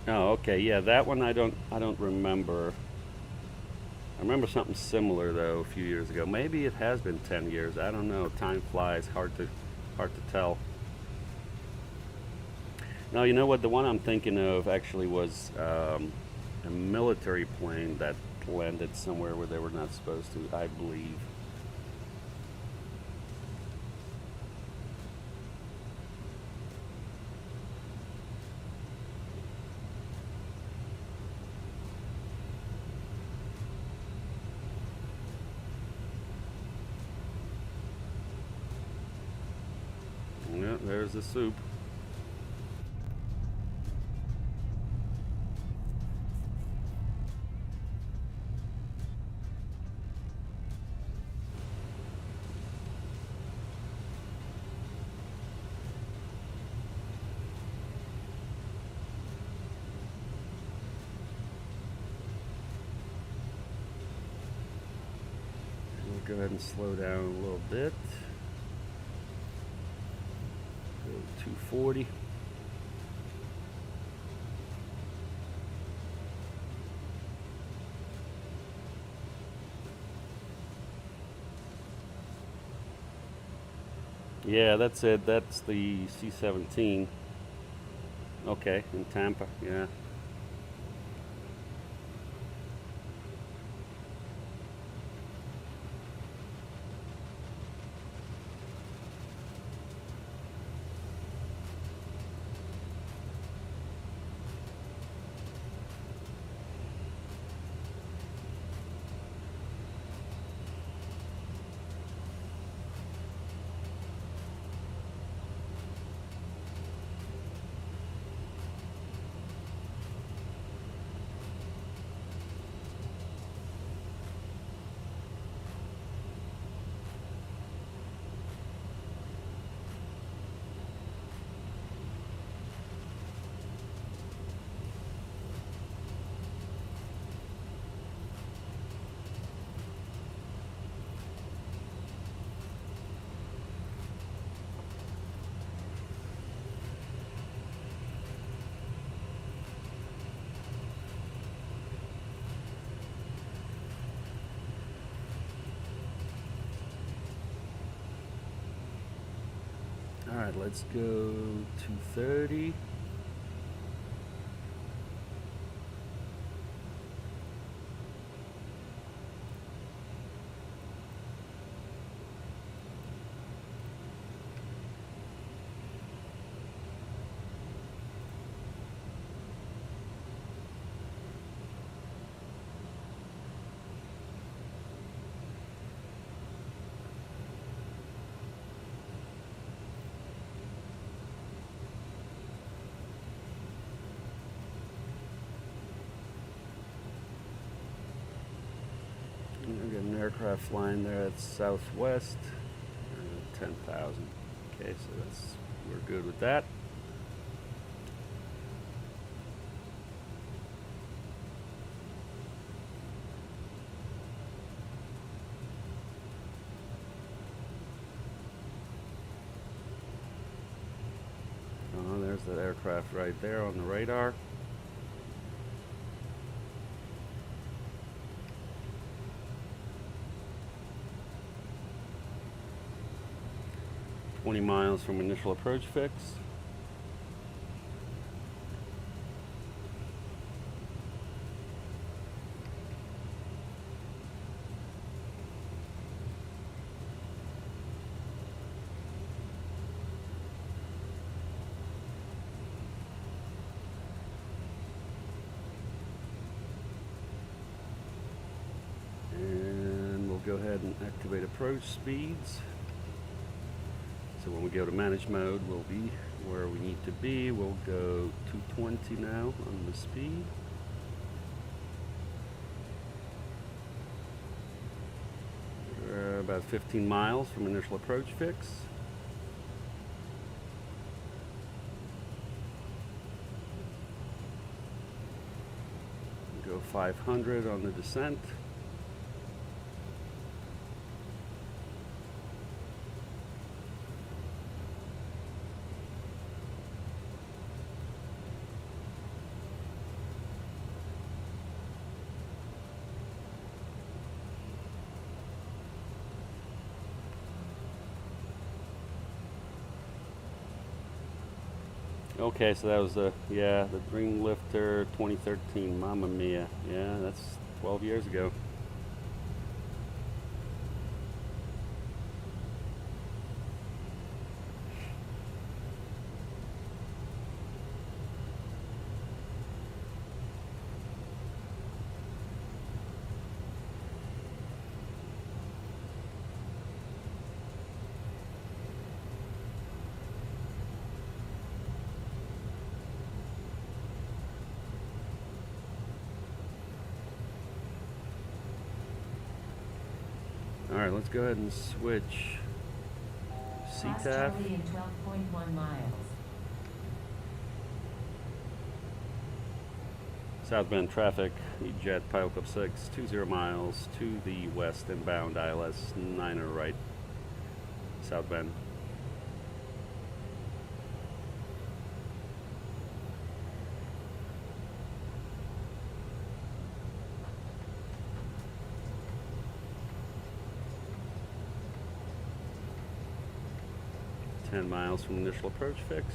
Oh, okay, yeah, that one I don't remember. I remember something similar though a few years ago. Maybe it has been 10 years. I don't know. Time flies. Hard to tell. No, you know what? The one I'm thinking of actually was a military plane that landed somewhere where they were not supposed to, I believe. Yeah, there's the soup. We'll go ahead and slow down a little bit. Go 240. Yeah, that's it. That's the C-17. Okay, in Tampa, yeah. All right, let's go 230. We got an aircraft flying there at Southwest, 10,000. Okay, so we're good with that. Oh, there's that aircraft right there on the radar. $20 miles from initial approach fix. And we'll go ahead and activate approach speeds. So when we go to manage mode, we'll be where we need to be. We'll go 220 now on the speed. We're about 15 miles from initial approach fix. Go 500 on the descent. Okay, so that was the Dream Lifter 2013. Mamma mia. Yeah, that's 12 years ago. Alright, let's go ahead and switch Cross CTAF. Charlie in 12.1 miles. Southbound traffic, EJet Pilot Club 6, 20 miles to the west inbound ILS 9er right. Southbound. Ten miles from initial approach fix.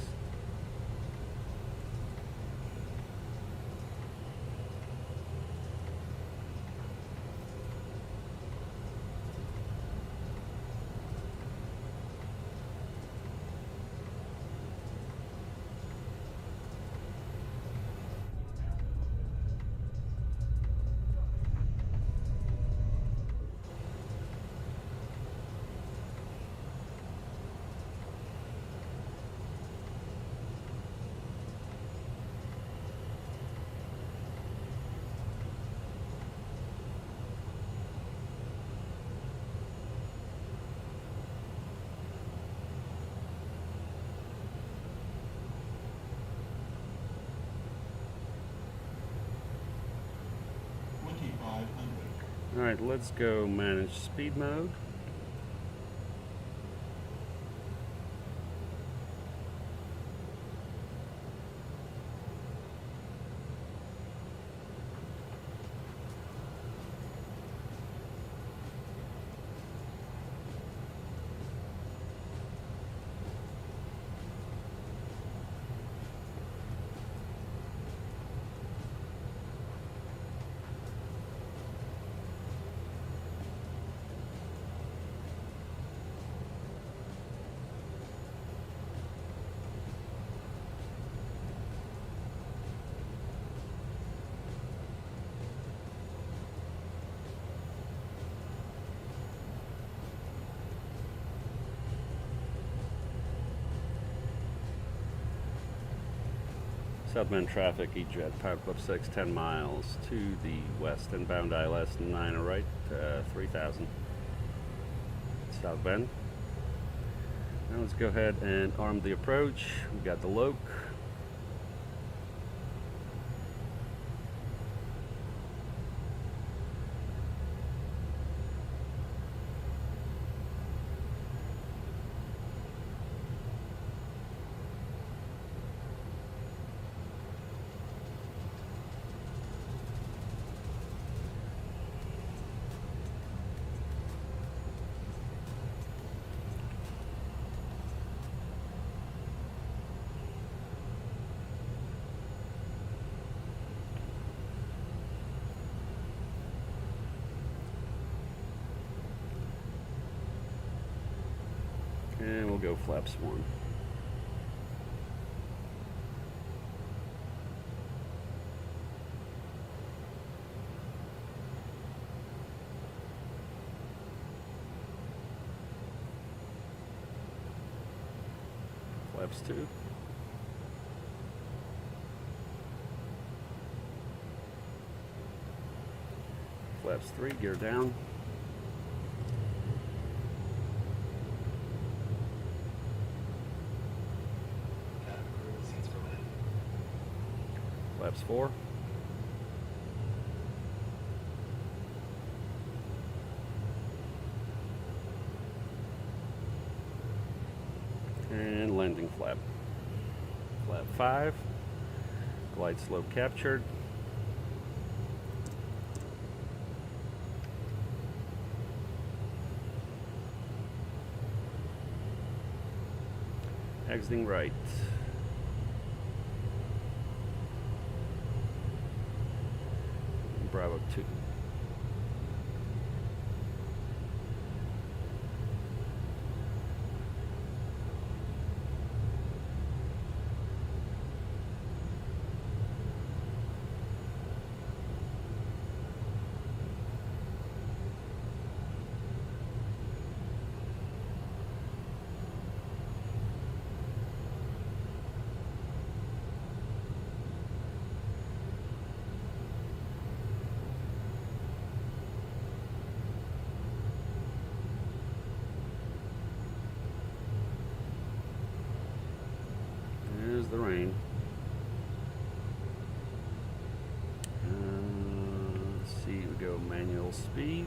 Alright, let's go manage speed mode. Southbound traffic, EJet Pilot Club 6, 10 miles to the west inbound ILS 9er right, 3000. Southbound. Now let's go ahead and arm the approach. We've got the loc. And we'll go flaps 1. Flaps 2. Flaps 3, gear down. Flaps 4. And landing flap. Flap 5. Glide slope captured. Exiting right. Bravo 2. There's the rain. Let's see, we go manual speed.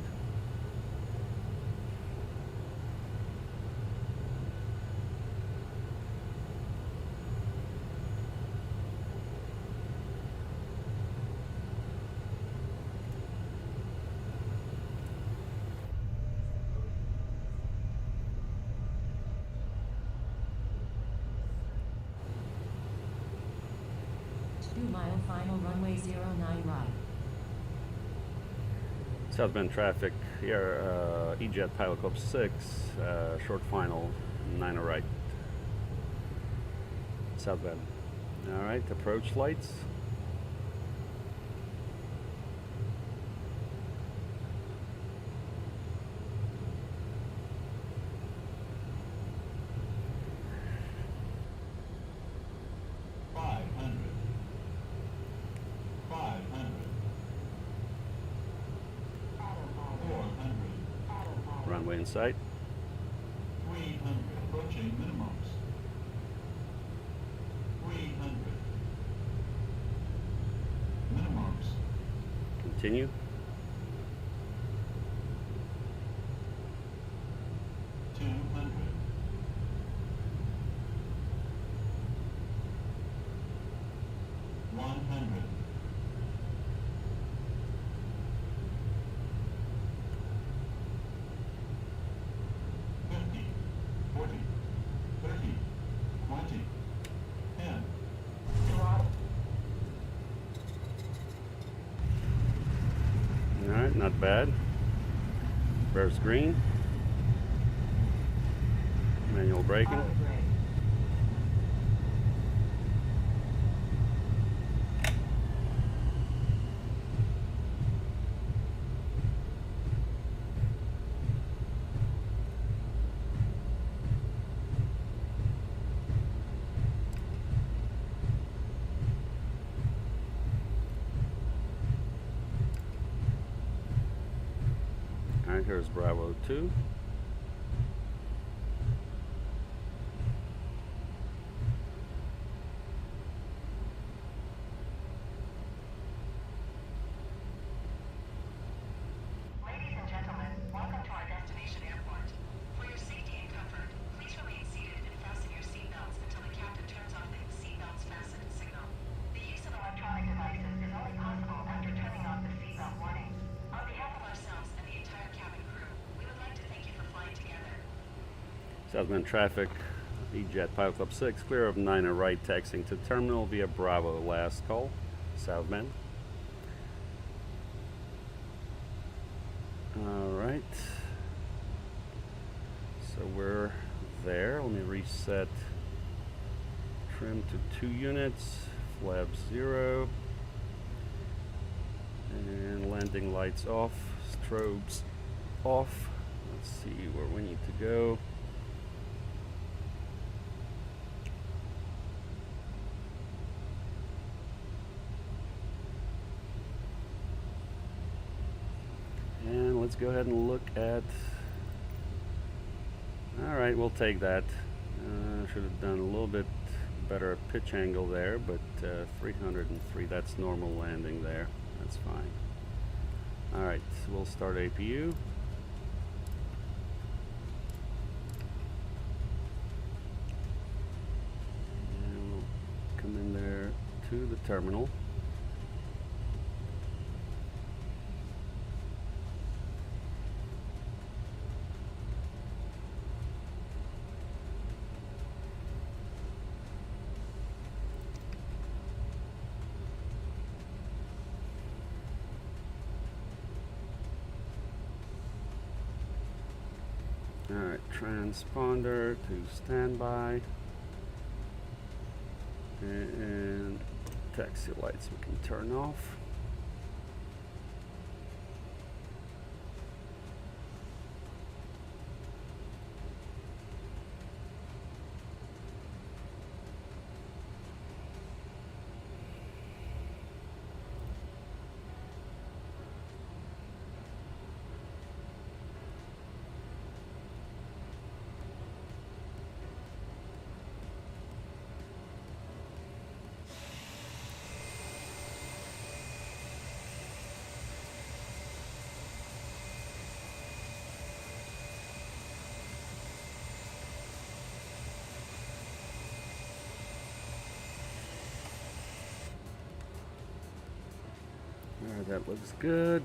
Mile final runway 09 right. Southbound traffic here, E-Jet Pilot Club 6, short final, 9 right. Southbound. Alright, approach lights. Runway in sight. 300, approaching minimums. 300. Minimums. Continue. Alright, not bad. Reverse green. Manual braking. Alright, here's Bravo 2. Ladies and gentlemen, welcome to our destination airport. For your safety and comfort, please remain seated and fasten your seatbelts until the captain turns off the seatbelts fastened signal. The use of electronic devices is only possible after turning off the seatbelt warning. On behalf of ourselves and the entire cabin crew, we would like to thank you for flying together. Southbound traffic, E-Jet Pilot Club 6, clear of 9 right, taxiing to terminal via Bravo, last call, southbound. Alright, so we're there. Let me reset trim to 2 units, flap 0, and landing lights off, strobes off. Let's see where we need to go. And let's go ahead and look at, alright, we'll take that. Should have done a little bit better pitch angle there, but 303, that's normal landing there. That's fine. Alright, so we'll start APU. And we'll come in there to the terminal. transponder to standby, and taxi lights we can turn off. Alright, that looks good.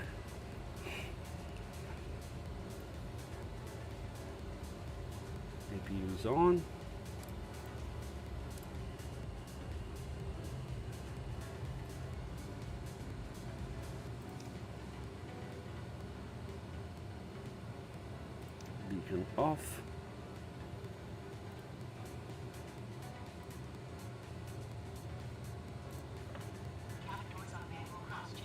APU's on. Beacon off. Cabin doors on manual cross-check.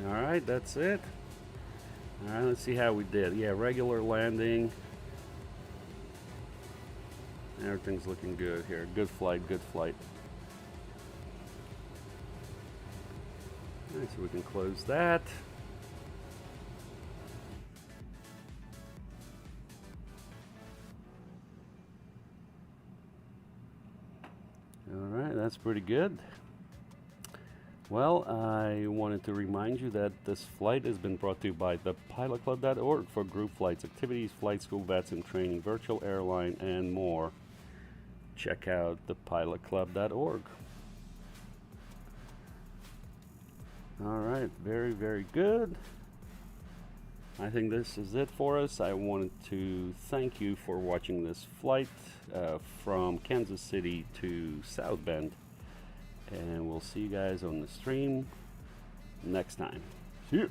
Alright, that's it. Alright, let's see how we did. Yeah, regular landing. Everything's looking good here. Good flight, good flight. Alright, so we can close that. Alright, that's pretty good. Well, I wanted to remind you that this flight has been brought to you by thepilotclub.org for group flights, activities, flight school, VATSIM training, virtual airline, and more. Check out thepilotclub.org. Alright, very, very good. I think this is it for us. I wanted to thank you for watching this flight from Kansas City to South Bend. And we'll see you guys on the stream next time. See you.